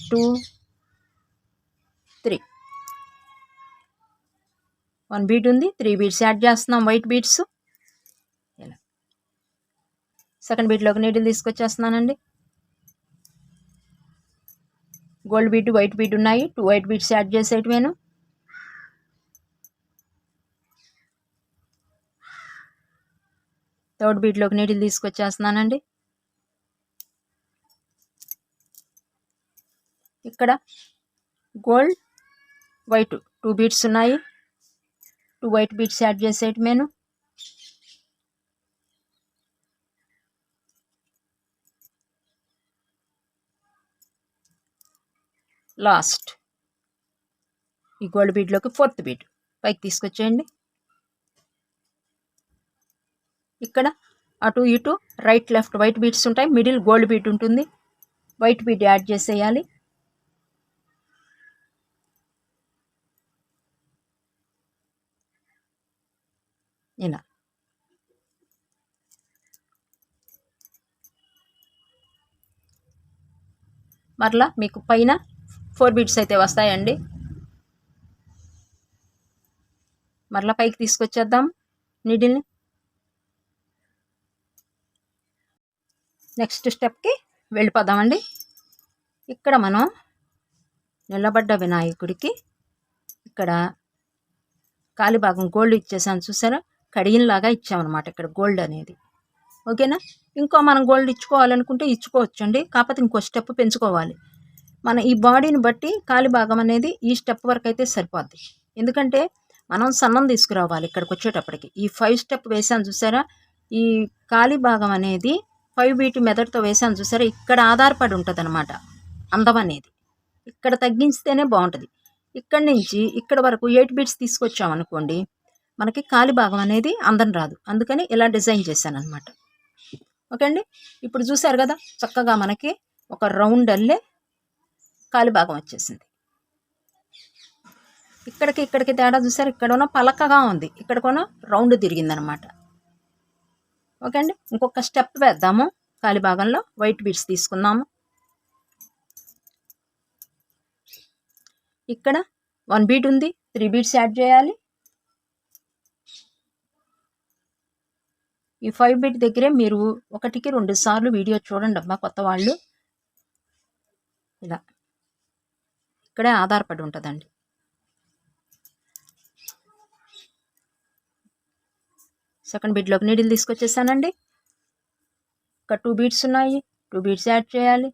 2 3 1 బీడ్ ఉంది, 3 బీడ్స్ యాడ్ చేస్తున్నాం వైట్ బీడ్స్. ఇలా సెకండ్ బీడ్లోకి నీడిల్ తీసుకొచ్చేస్తున్నానండి. గోల్డ్ బీడ్ వైట్ బీడ్ ఉన్నాయి, 2 వైట్ బీడ్స్ యాడ్ చేసేటివేను. థర్డ్ బీడ్లోకి నీడిల్ తీసుకొచ్చేస్తున్నానండి. ఇక్కడ గోల్డ్ వైట్ 2 బీడ్స్ ఉన్నాయి, 2 వైట్ బీడ్స్ యాడ్ చేసేటివేను. లాస్ట్ ఈ గోల్డ్ బీడ్లోకి 4th బీడ్ పైకి తీసుకొచ్చేయండి. ఇక్కడ అటు ఇటు రైట్ లెఫ్ట్ వైట్ బీడ్స్ ఉంటాయి, మిడిల్ గోల్డ్ బీడ్ ఉంటుంది. వైట్ బీడ్ యాడ్ చేసేయాలి. ఇలా మరలా మీకు పైన 4 బీడ్స్ అయితే వస్తాయండి. మరలా పైకి తీసుకొచ్చేద్దాం నీడిల్ని. నెక్స్ట్ స్టెప్కి వెళ్ళిపోదామండి. ఇక్కడ మనం నిలబడ్డ వినాయకుడికి ఇక్కడ కాలిభాగం గోల్డ్ ఇచ్చేసాను, చూసారా, కడియంలాగా ఇచ్చామన్నమాట ఇక్కడ గోల్డ్ అనేది. ఓకేనా. ఇంకో మనం గోల్డ్ ఇచ్చుకోవాలనుకుంటే ఇచ్చుకోవచ్చు అండి, కాకపోతే ఇంకో స్టెప్ పెంచుకోవాలి. మన ఈ బాడీని బట్టి కాలి భాగం అనేది ఈ స్టెప్ వరకు అయితే సరిపోద్ది. ఎందుకంటే మనం సన్నం తీసుకురావాలి ఇక్కడికి వచ్చేటప్పటికి. ఈ 5 స్టెప్ వేసాను చూసారా, ఈ కాలి భాగం అనేది 5 బీట్ మెథడ్తో వేసాను చూసారా, ఇక్కడ ఆధారపడి ఉంటుంది అనమాట అందం అనేది. ఇక్కడ తగ్గించితేనే బాగుంటుంది. ఇక్కడి నుంచి ఇక్కడ వరకు 8 బీట్స్ తీసుకొచ్చామనుకోండి, మనకి కాలి భాగం అనేది అందం రాదు. అందుకని ఇలా డిజైన్ చేశాను అనమాట. ఓకే అండి. ఇప్పుడు చూసారు కదా, చక్కగా మనకి ఒక రౌండ్ అల్లే కాలి భాగం వచ్చేసింది. ఇక్కడికి తేడా చూసారు, ఇక్కడ పలకగా ఉంది, ఇక్కడ రౌండ్ తిరిగిందనమాట. ఓకే అండి. ఇంకొక స్టెప్ వేద్దాము. కాలి భాగంలో వైట్ బీడ్స్ తీసుకుందాము. ఇక్కడ 1 బీట్ ఉంది, 3 బీడ్స్ యాడ్ చేయాలి. ఈ 5 బీట్ దగ్గరే మీరు 1కి 2 సార్లు వీడియో చూడండి అబ్బా కొత్త వాళ్ళు. ఇలా ఇక్కడే ఆధారపడి ఉంటుందండి. సెకండ్ బీట్లోకి నీడిల్ తీసుకొచ్చేసానండి. ఒక 2 బీట్స్ ఉన్నాయి, 2 బీట్స్ యాడ్ చేయాలి.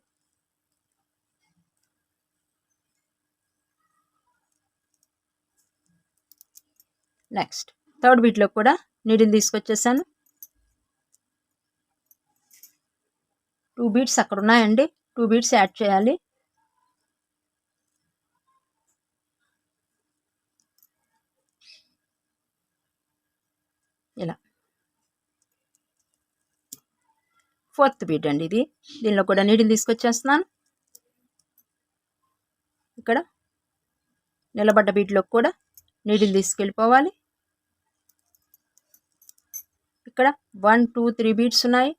నెక్స్ట్ థర్డ్ బీట్లో కూడా నీడిల్ తీసుకొచ్చేసాను. 2 బీట్స్ అక్కడ ఉన్నాయండి, 2 బీట్స్ యాడ్ చేయాలి. ఇలా ఫోర్త్ బీట్ అండి ఇది. దీనిలో కూడా నీడిల్ తీసుకొచ్చేస్తున్నాను. ఇక్కడ నిలబడ్డ బీట్లో కూడా నీడిల్ తీసుకెళ్ళిపోవాలి. ఇక్కడ 1 2 3 బీట్స్ ఉన్నాయి,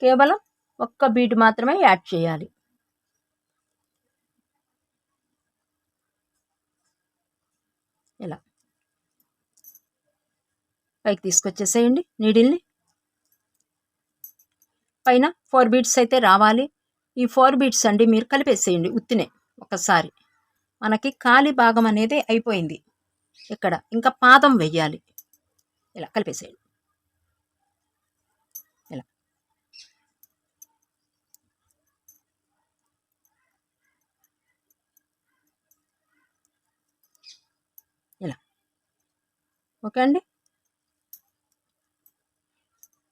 కేవలం ఒక్క బీట్ మాత్రమే యాడ్ చేయాలి. ఇలా పైకి తీసుకొచ్చేసేయండి నీడిల్ని. పైన 4 బీట్స్ అయితే రావాలి. ఈ 4 బీట్స్ అండి మీరు కలిపేసేయండి ఉత్తినే ఒకసారి. మనకి కాలి భాగం అనేది అయిపోయింది. ఇక్కడ ఇంకా పాదం వెయ్యాలి. ఇలా కలిపేసేయండి. ఇలా ఇలా ఓకే అండి.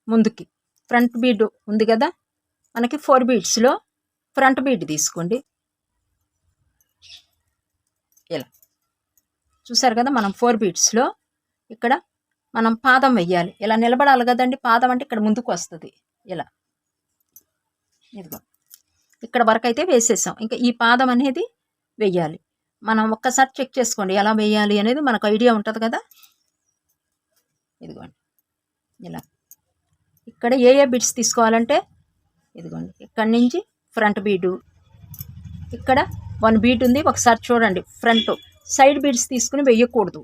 ముందుకి ఫ్రంట్ బీడ్ ఉంది కదా మనకి, 4 బీట్స్లో ఫ్రంట్ బీడ్ తీసుకోండి. ఇలా చూసారు కదా, మనం 4 బీట్స్లో ఇక్కడ మనం పాదం వెయ్యాలి. ఇలా నిలబడాలి కదండి, పాదం అంటే ఇక్కడ ముందుకు వస్తుంది. ఇలా ఇదిగో ఇక్కడ వరకు అయితే వేసేసాం. ఇంకా ఈ పాదం అనేది వెయ్యాలి. మనం ఒక్కసారి చెక్ చేసుకోండి ఎలా వేయాలి అనేది, మనకు ఐడియా ఉంటుంది కదా. ఇదిగోండి ఇలా ఇక్కడ ఏ బిట్స్ తీసుకోవాలంటే ఇదిగోండి, ఇక్కడి నుంచి ఫ్రంట్ బీడు, ఇక్కడ 1 బీట్ ఉంది, ఒకసారి చూడండి. ఫ్రంట్ సైడ్ బీడ్స్ తీసుకుని వెయ్యకూడదు,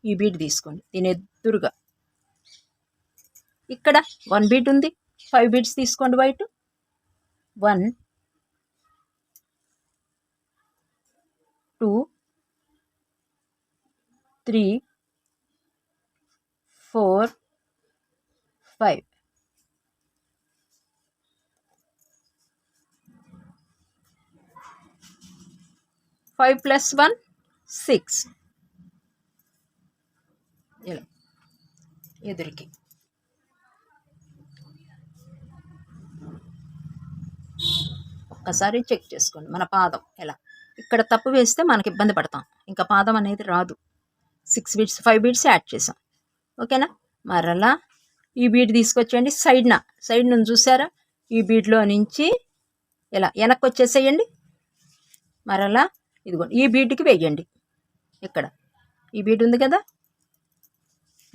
ఈ బీట్ తీసుకోండి దీని ఎదురుగా. ఇక్కడ 1 బీట్ ఉంది, 5 బీట్స్ తీసుకోండి వైట్. 1 2 3 4 5 5 + 1 6. ఇలా ఎదురికి ఒక్కసారి చెక్ చేసుకోండి మన పాదం ఎలా. ఇక్కడ తప్పు వేస్తే మనకి ఇబ్బంది పడతాం, ఇంకా పాదం అనేది రాదు. 6 బీట్స్ 5 బీట్స్ యాడ్ చేసాం. ఓకేనా. మరలా ఈ బీట్ తీసుకొచ్చేయండి సైడ్ నుంచి చూసారా, ఈ బీట్లో నుంచి ఇలా వెనక్కి వచ్చేసేయండి. మరలా ఇదిగోండి ఈ బీట్కి వేయండి. ఇక్కడ ఈ బీట్ ఉంది కదా,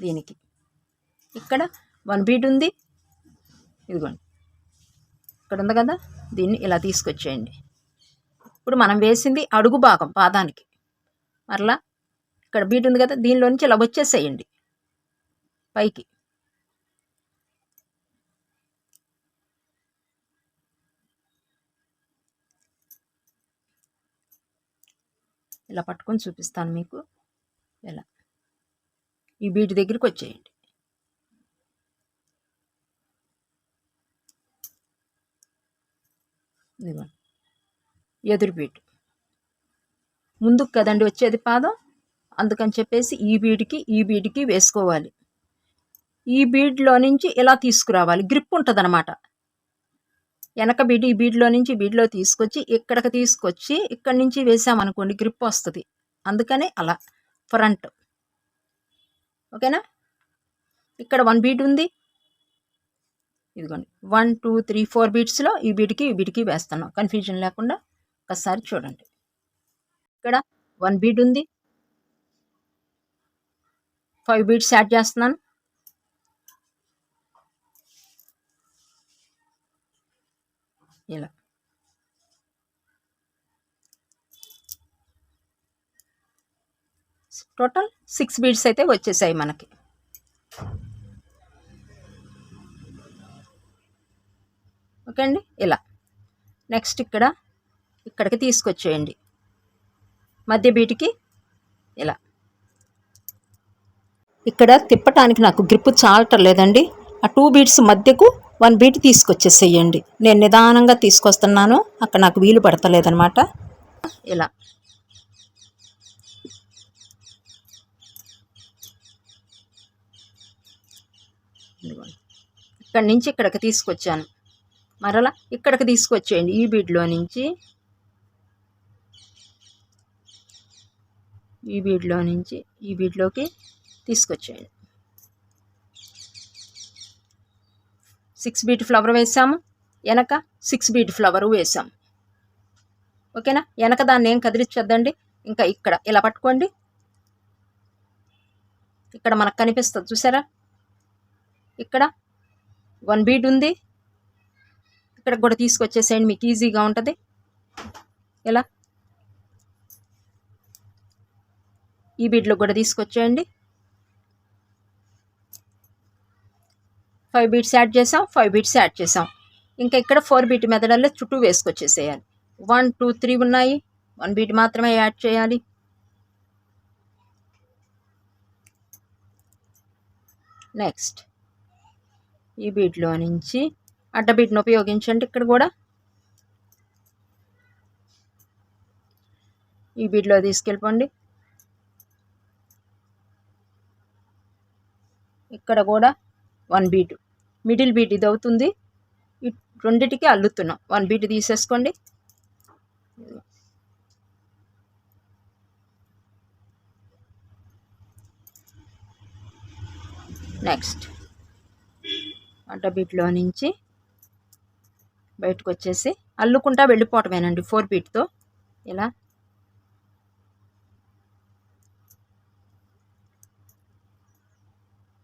దీనికి ఇక్కడ 1 బీట్ ఉంది, ఇదిగోండి ఇక్కడ ఉంది కదా, దీన్ని ఇలా తీసుకొచ్చేయండి. ఇప్పుడు మనం వేసింది అడుగు భాగం పాదానికి. మరలా ఇక్కడ బీట్ ఉంది కదా, దీనిలో నుంచి ఇలా వచ్చేసేయండి పైకి. ఇలా పట్టుకొని చూపిస్తాను మీకు. ఇలా ఈ బీట్ దగ్గరికి వచ్చేయండి. ఇదిగోండి ఎదురు బీట్ ముందుకు కదండి వచ్చేది పాదం, అందుకని చెప్పేసి ఈ బీడ్కి వేసుకోవాలి. ఈ బీడ్లో నుంచి ఇలా తీసుకురావాలి, గ్రిప్ ఉంటుంది అనమాట. వెనక బీడ్ ఈ బీడ్లో నుంచి బీడ్లో తీసుకొచ్చి ఇక్కడికి తీసుకొచ్చి ఇక్కడి నుంచి వేసామనుకోండి గ్రిప్ వస్తుంది, అందుకనే అలా ఫ్రంట్. ఓకేనా? ఇక్కడ 1 బీడ్ ఉంది, ఇదిగోండి 1 2 3 4 బీడ్స్లో ఈ బీడ్కి వేస్తున్నాం, కన్ఫ్యూజన్ లేకుండా ఒకసారి చూడండి. ఇక్కడ 1 బీడ్ ఉంది, 5 బీడ్స్ యాడ్ చేస్తున్నాను. ఇలా టోటల్ 6 బీడ్స్ అయితే వచ్చేసాయి మనకి. ఓకే అండి, ఇలా నెక్స్ట్ ఇక్కడికి తీసుకొచ్చేయండి మధ్య బీట్కి. ఇలా ఇక్కడ తిప్పటానికి నాకు గ్రిప్ చాలటం లేదండి, ఆ 2 బీడ్స్ మధ్యకు 1 బీట్ తీసుకొచ్చేసేయండి. నేను నిదానంగా తీసుకొస్తున్నాను, అక్కడ నాకు వీలు పడతలేదనమాట. ఇలా ఇక్కడి నుంచి ఇక్కడికి తీసుకొచ్చాను, మరలా ఇక్కడికి తీసుకొచ్చేయండి. ఈ బీడ్లో నుంచి ఈ బీడ్లోకి తీసుకొచ్చేయండి. 6 బీట్ ఫ్లవర్ వేసాము, వెనక 6 బీట్ ఫ్లవర్ వేసాము. ఓకేనా? వెనక దాన్ని ఏం కదిలించొద్దండి, ఇంకా ఇక్కడ ఇలా పట్టుకోండి. ఇక్కడ మనకు కనిపిస్తుంది చూసారా, ఇక్కడ 1 బీట్ ఉంది, ఇక్కడ కూడా తీసుకొచ్చేసేయండి, మీకు ఈజీగా ఉంటుంది. ఇలా ఈ బీడ్లో కూడా తీసుకొచ్చేయండి. 5 బీట్స్ యాడ్ చేసాం, 5 బీట్స్ యాడ్ చేసాం. ఇంకా ఇక్కడ 4 బీట్ మెథడల్లో చుట్టూ వేసుకొచ్చేసేయాలి. 1 2 3 ఉన్నాయి, 1 బీట్ మాత్రమే యాడ్ చేయాలి. నెక్స్ట్ ఈ బీడ్లో నుంచి అడ్డ బీట్ను ఉపయోగించండి. ఇక్కడ కూడా ఈ బీడ్లో తీసుకెళ్ళిపోండి. ఇక్కడ కూడా 1 బీట్, మిడిల్ బీట్ ఇది అవుతుంది, ఈ రెండిటికి అల్లుతున్నాం. 1 బీట్ తీసేసుకోండి. నెక్స్ట్ అడ్డ బీట్లో నుంచి బయటకు వచ్చేసి అల్లుకుంటా వెళ్ళిపోవటమేనండి 4 బీట్తో. ఇలా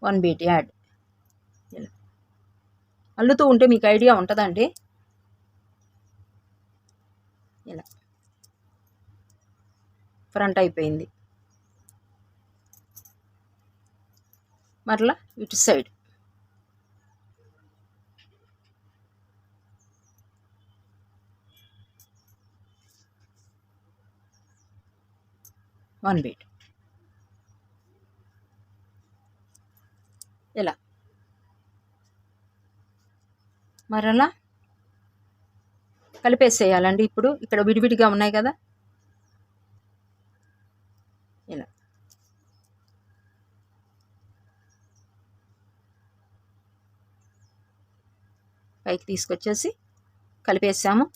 వన్ బీట్ యాడ్, ఇలా అల్లుతూ ఉంటే మీకు ఐడియా ఉంటుందండి. ఇలా ఫ్రంట్ అయిపోయింది, మరలా ఇటు సైడ్ వన్ బీట్. ఇలా మరలా కలిపేసేయాలండి. ఇప్పుడు ఇక్కడ విడివిడిగా ఉన్నాయి కదా, ఇలా పైకి తీసుకొచ్చేసి కలిపేసాము.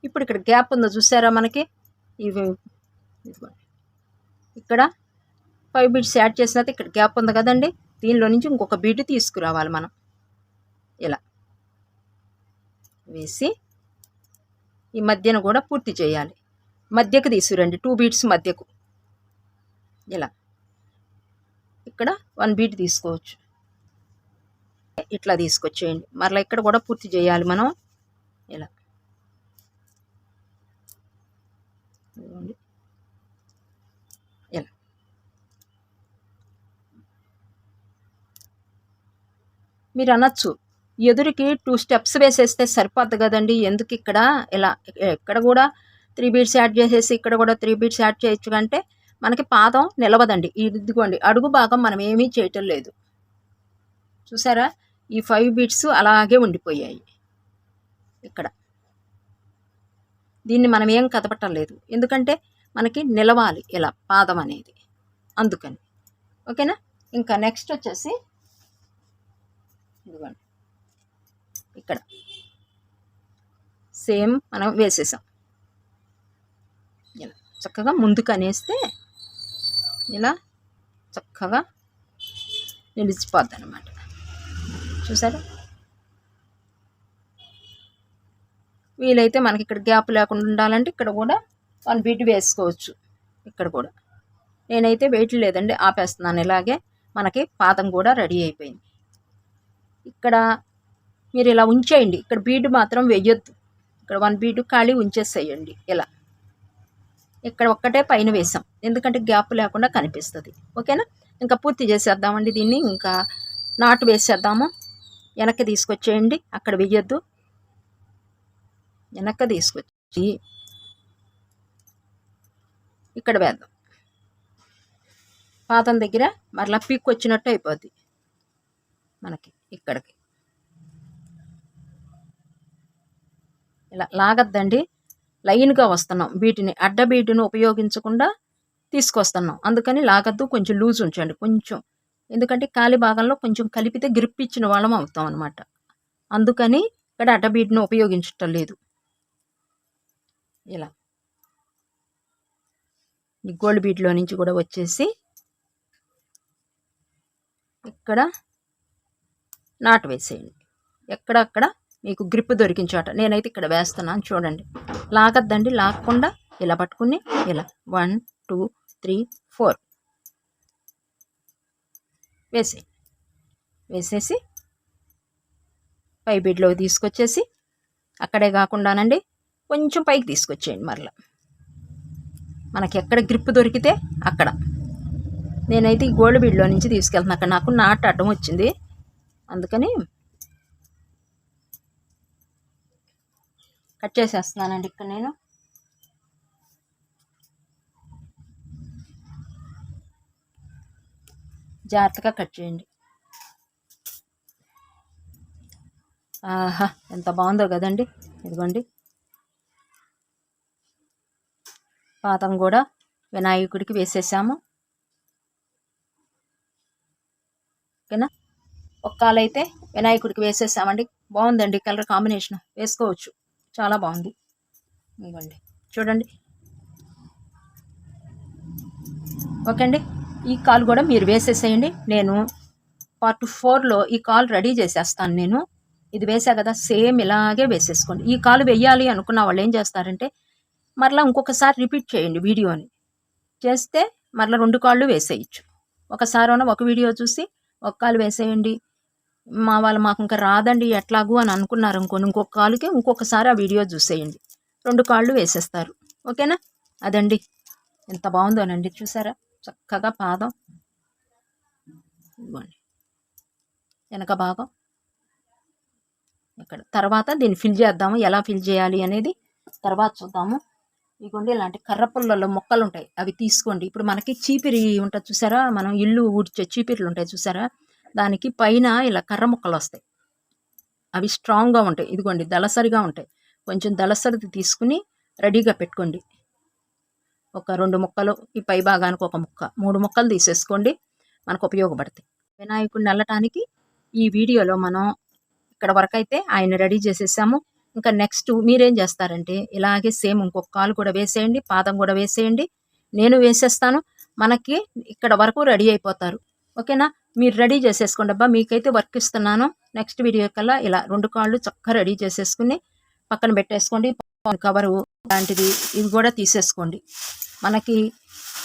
ఇప్పుడు ఇక్కడ గ్యాప్ ఉందో చూసారా మనకి, ఇక్కడ 5 బీట్స్ యాడ్ చేసినది ఇక్కడ గ్యాప్ ఉంది కదండి, దీనిలో నుంచి ఇంకొక బీట్ తీసుకురావాలి మనం. ఇలా వేసి ఈ మధ్యన కూడా పూర్తి చేయాలి, మధ్యకు తీసుకురండి 2 బీట్స్ మధ్యకు. ఇలా ఇక్కడ 1 బీట్ తీసుకోవచ్చు, ఇట్లా తీసుకొచ్చేయండి. మరలా ఇక్కడ కూడా పూర్తి చేయాలి మనం. ఇలా ఇలా మీరు అనొచ్చు, ఎదురుకి 2 స్టెప్స్ వేసేస్తే సరిపోద్ది కదండి, ఎందుకు ఇక్కడ ఇలా ఇక్కడ కూడా 3 బీట్స్ యాడ్ చేసేసి ఇక్కడ కూడా 3 బీట్స్ యాడ్ చేయొచ్చు కంటే మనకి పాదం నిలవదండి. ఇదిగోండి అడుగు భాగం మనం ఏమీ చేయటం లేదు చూసారా, ఈ 5 బీట్స్ అలాగే ఉండిపోయాయి. ఇక్కడ దీన్ని మనం ఏం కదపటలేదు, ఎందుకంటే మనకి నిలవాలి ఇలా పాదం అనేది, అందుకని. ఓకేనా. ఇంకా నెక్స్ట్ వచ్చేసి ఇదిగోండి, ఇక్కడ సేమ్ మనం వేసేసాం. ఇలా చక్కగా ముందుకు అనేస్తే ఇలా చక్కగా నిలిచిపోద్ది అనమాట. చూసారా. వీలైతే మనకి ఇక్కడ గ్యాప్ లేకుండా ఉండాలంటే ఇక్కడ కూడా 1 బీట్ వేసుకోవచ్చు. ఇక్కడ కూడా నేనైతే వెయిట్ లేదండి, ఆపేస్తున్నాను. ఇలాగే మనకి పాదం కూడా రెడీ అయిపోయింది. ఇక్కడ మీరు ఇలా ఉంచేయండి, ఇక్కడ బీడ్ మాత్రం వేయొద్దు. ఇక్కడ 1 బీడ్ ఖాళీ ఉంచేసేయండి ఇలా. ఇక్కడ ఒక్కటే పైన వేసాం, ఎందుకంటే గ్యాప్ లేకుండా కనిపిస్తుంది. ఓకేనా. ఇంకా పూర్తి చేసేద్దామండి దీన్ని. ఇంకా నాటు వేసేద్దాము. వెనక్కి తీసుకొచ్చేయండి, అక్కడ వేయొద్దు. వెనక్కి తీసుకొచ్చి ఇక్కడ వేద్దాం. పాదం దగ్గర మరలా పీక్ వచ్చినట్టు అయిపోద్ది మనకి. ఇక్కడికి ఇలా లాగద్దండి, లైన్గా వస్తున్నాం. వీటిని అడ్డ బీటును ఉపయోగించకుండా తీసుకొస్తున్నాం, అందుకని లాగద్దు. కొంచెం లూజ్ ఉంచండి కొంచెం, ఎందుకంటే కాలి భాగంలో కొంచెం కలిపితే గ్రిప్ ఇచ్చిన వాళ్ళం అవుతాం అనమాట. అందుకని ఇక్కడ అడ్డ బీటును ఉపయోగించటం లేదు. ఇలా ఈ గోల్డ్ బీడ్లో నుంచి కూడా వచ్చేసి ఇక్కడ నాటు వేసేయండి. ఎక్కడక్కడ మీకు గ్రిప్ దొరికిన చోట. నేనైతే ఇక్కడ వేస్తున్నాను చూడండి. లాగద్దండి, లాగకుండా ఇలా పట్టుకుని ఇలా 1 2 3 4 వేసేసి పై బీడ్లోకి తీసుకొచ్చేసి అక్కడే కాకుండానండి కొంచెం పైకి తీసుకొచ్చేయండి. మరలా మనకి ఎక్కడ గ్రిప్ దొరికితే అక్కడ. నేనైతే ఈ గోల్డ్ బీడ్లో నుంచి తీసుకెళ్తున్నాను, అక్కడ నాకు నాటు అడ్డం వచ్చింది, అందుకని కట్ చేసేస్తున్నానండి. ఇక్కడ నేను జాగ్రత్తగా కట్ చేయండి. ఆహా, ఎంత బాగుందో కదండి. ఇదిగోండి, పాదం కూడా వినాయకుడికి వేసేసాము. ఓకేనా. ఒక్కాలైతే వినాయకుడికి వేసేసామండి. బాగుందండి కలర్ కాంబినేషన్, వేసుకోవచ్చు, చాలా బాగుంది. ఇవ్వండి చూడండి. ఓకే అండి, ఈ కాల్ కూడా మీరు వేసేసేయండి. నేను పార్ట్ 4లో ఈ కాల్ రెడీ చేసేస్తాను. నేను ఇది వేసా కదా, సేమ్ ఇలాగే వేసేసుకోండి. ఈ కాలు వెయ్యాలి అనుకున్న వాళ్ళు ఏం చేస్తారంటే మరలా ఇంకొకసారి రిపీట్ చేయండి వీడియోని. చేస్తే మరలా 2 కాళ్ళు వేసేయచ్చు. ఒకసారైనా ఒక వీడియో చూసి ఒక కాలు వేసేయండి. మాకు ఇంకా రాదండి ఎట్లాగూ అని అనుకున్నారు అనుకోండి, ఇంకొక కాలుకి ఇంకొకసారి ఆ వీడియో చూసేయండి, 2 కాళ్ళు వేసేస్తారు. ఓకేనా. అదండి, ఎంత బాగుందోనండి. చూసారా చక్కగా పాదం, ఇవ్వండి వెనక భాగం ఇక్కడ. తర్వాత దీన్ని ఫిల్ చేద్దాము, ఎలా ఫిల్ చేయాలి అనేది తర్వాత చూద్దాము. ఇదిగోండి, ఇలాంటి కర్రపుల్లలో మొక్కలు ఉంటాయి, అవి తీసుకోండి. ఇప్పుడు మనకి చీపిరి ఉంటుంది చూసారా, మనం ఇల్లు ఊడ్చే చీపిరిలు ఉంటాయి చూసారా, దానికి పైన ఇలా కర్ర ముక్కలు వస్తాయి, అవి స్ట్రాంగ్గా ఉంటాయి. ఇదిగోండి దళసరిగా ఉంటాయి. కొంచెం దళసరిది తీసుకుని రెడీగా పెట్టుకోండి. ఒక 2 ముక్కలు, ఈ పై భాగానికి ఒక ముక్క, 3 ముక్కలు తీసేసుకోండి, మనకు ఉపయోగపడతాయి. వినాయకుడిని అల్లటానికి ఈ వీడియోలో మనం ఇక్కడ వరకు అయితే ఆయన రెడీ చేసేసాము. ఇంకా నెక్స్ట్ మీరేం చేస్తారంటే ఇలాగే సేమ్ ఇంకొక కాలు కూడా వేసేయండి, పాదం కూడా వేసేయండి, నేను వేసేస్తాను. మనకి ఇక్కడ వరకు రెడీ అయిపోతారు. ఓకేనా. మీరు రెడీ చేసేసుకోండి. అబ్బా, మీకైతే వర్క్ ఇస్తున్నాను. నెక్స్ట్ వీడియో కల్లా ఇలా 2 కాళ్ళు చక్కగా రెడీ చేసేసుకుని పక్కన పెట్టేసుకోండి. కవరు లాంటిది ఇవి కూడా తీసేసుకోండి. మనకి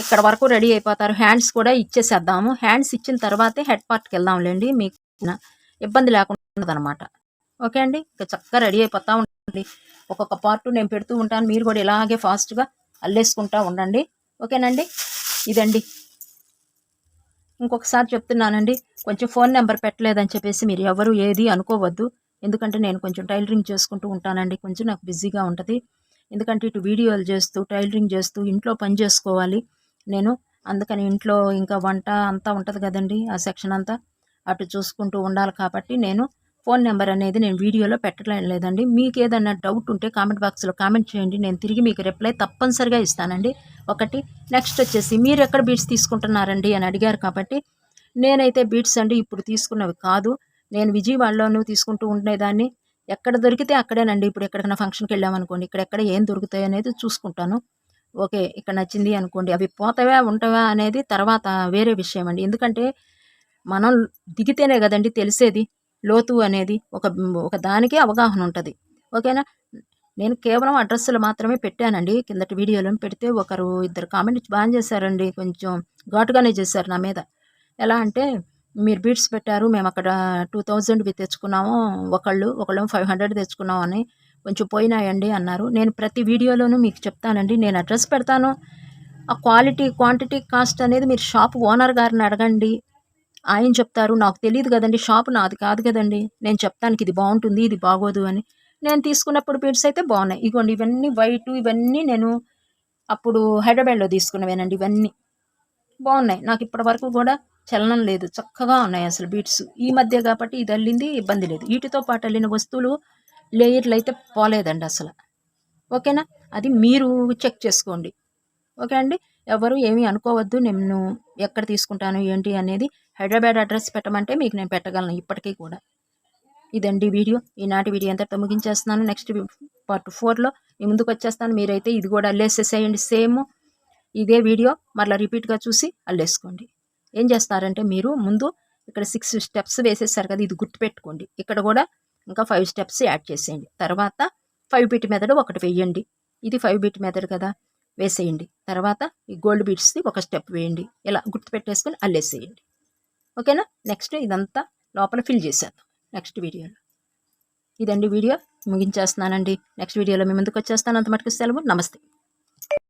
ఇక్కడ వరకు రెడీ అయిపోతారు. హ్యాండ్స్ కూడా ఇచ్చేసేద్దాము. హ్యాండ్స్ ఇచ్చిన తర్వాతే హెడ్ పార్ట్కి వెళ్దాంలేండి, మీకు ఇబ్బంది లేకుండా అనమాట. ఓకే అండి, ఇంకా చక్కగా రెడీ అయిపోతూ ఉంటుంది. ఒక్కొక్క పార్ట్ నేను పెడుతూ ఉంటాను, మీరు కూడా ఇలాగే ఫాస్ట్గా అల్లేసుకుంటూ ఉండండి. ఓకేనండి. ఇదండి, ఇంకొకసారి చెప్తున్నానండి, కొంచెం ఫోన్ నెంబర్ పెట్టలేదని చెప్పేసి మీరు ఎవరు ఏది అనుకోవద్దు. ఎందుకంటే నేను కొంచెం టైలరింగ్ చేసుకుంటూ ఉంటానండి, కొంచెం నాకు బిజీగా ఉంటుంది. ఎందుకంటే ఇటు వీడియోలు చేస్తూ టైలరింగ్ చేస్తూ ఇంట్లో పని చేసుకోవాలి నేను. అందుకని ఇంట్లో ఇంకా వంట అంతా ఉంటుంది కదండి, ఆ సెక్షన్ అంతా అటు చూసుకుంటూ ఉండాలి. కాబట్టి నేను ఫోన్ నెంబర్ అనేది నేను వీడియోలో పెట్టడం లేదండి. మీకు ఏదన్నా డౌట్ ఉంటే కామెంట్ బాక్స్లో కామెంట్ చేయండి. నేను తిరిగి మీకు రిప్లై తప్పనిసరిగా ఇస్తానండి. ఒకటి నెక్స్ట్ వచ్చేసి మీరు ఎక్కడ బీట్స్ తీసుకుంటున్నారండి అని అడిగారు కాబట్టి నేనైతే బీట్స్ అండి ఇప్పుడు తీసుకున్నవి కాదు. నేను విజయవాడలోనూ తీసుకుంటూ ఉండేదాన్ని. ఎక్కడ దొరికితే అక్కడేనండి. ఇప్పుడు ఎక్కడికైనా ఫంక్షన్కి వెళ్ళామనుకోండి, ఇక్కడెక్కడ ఏం దొరుకుతాయి అనేది చూసుకుంటాను. ఓకే, ఇక్కడ నచ్చింది అనుకోండి, అవి పోతావా ఉంటావా అనేది తర్వాత వేరే విషయం అండి. ఎందుకంటే మనం దిగితేనే కదండి తెలిసేది లోతు అనేది. ఒక దానికి అవగాహన ఉంటుంది. ఓకేనా. నేను కేవలం అడ్రస్సులు మాత్రమే పెట్టానండి. కిందటి వీడియోలో పెడితే ఇద్దరు కామెంట్ బాగా చేశారండి. కొంచెం ఘాటుగానే చేశారు నా మీద. ఎలా అంటే, మీరు బీట్స్ పెట్టారు, మేము అక్కడ 2000వి తెచ్చుకున్నాము, ఒకళ్ళు 500 తెచ్చుకున్నాం అని కొంచెం పోయినాయండి అన్నారు. నేను ప్రతి వీడియోలోనూ మీకు చెప్తానండి. నేను అడ్రస్ పెడతాను. ఆ క్వాంటిటీ కాస్ట్ అనేది మీరు షాప్ ఓనర్ గారిని అడగండి. ఆయన చెప్తారు. నాకు తెలియదు కదండి, షాపు నాది కాదు కదండి. నేను చెప్తానికి ఇది బాగుంటుంది, ఇది బాగోదు అని. నేను తీసుకున్నప్పుడు బీడ్స్ అయితే బాగున్నాయి. ఇగోండి ఇవన్నీ వైట్, ఇవన్నీ నేను అప్పుడు హైదరాబాద్లో తీసుకున్నవేనండి. ఇవన్నీ బాగున్నాయి. నాకు ఇప్పటి వరకు కూడా చలనం లేదు. చక్కగా ఉన్నాయి అసలు బీట్స్. ఈ మధ్య కాబట్టి ఇది అల్లింది, ఇబ్బంది లేదు. వీటితో పాటు అల్లిన వస్తువులు లేయర్లు అయితే పోలేదండి అసలు. ఓకేనా. అది మీరు చెక్ చేసుకోండి. ఓకే అండి. ఎవరు ఏమీ అనుకోవద్దు. నేను ఎక్కడ తీసుకుంటాను ఏంటి అనేది హైదరాబాద్ అడ్రస్ పెట్టమంటే మీకు నేను పెట్టగలను ఇప్పటికీ కూడా. ఇదండి వీడియో. ఈనాటి వీడియో అంతా ముగించేస్తున్నాను. నెక్స్ట్ పార్ట్ 4లో మీ ముందుకు వచ్చేస్తాను. మీరైతే ఇది కూడా అల్లేసేసేయండి. సేమ్ ఇదే వీడియో మరలా రిపీట్గా చూసి అల్లేసుకోండి. ఏం చేస్తారంటే మీరు ముందు ఇక్కడ 6 స్టెప్స్ వేసేసారు కదా, ఇది గుర్తుపెట్టుకోండి. ఇక్కడ కూడా ఇంకా 5 స్టెప్స్ యాడ్ చేసేయండి. తర్వాత 5 బిట్ మెథడ్ ఒకటి వేయండి. ఇది 5 బిట్ మెథడ్ కదా, వేసేయండి. తర్వాత ఈ గోల్డ్ బీడ్స్ది ఒక స్టెప్ వేయండి. ఇలా గుర్తుపెట్టేసుకొని అల్లేసేయండి. ఓకేనా. నెక్స్ట్ ఇదంతా లోపల ఫిల్ చేసేద్దాం నెక్స్ట్ వీడియోలో. ఇదండి వీడియో ముగించేస్తున్నానండి. నెక్స్ట్ వీడియోలో మీ ముందుకు వచ్చేస్తాను. అంత మటుకు సెలవు. నమస్తే.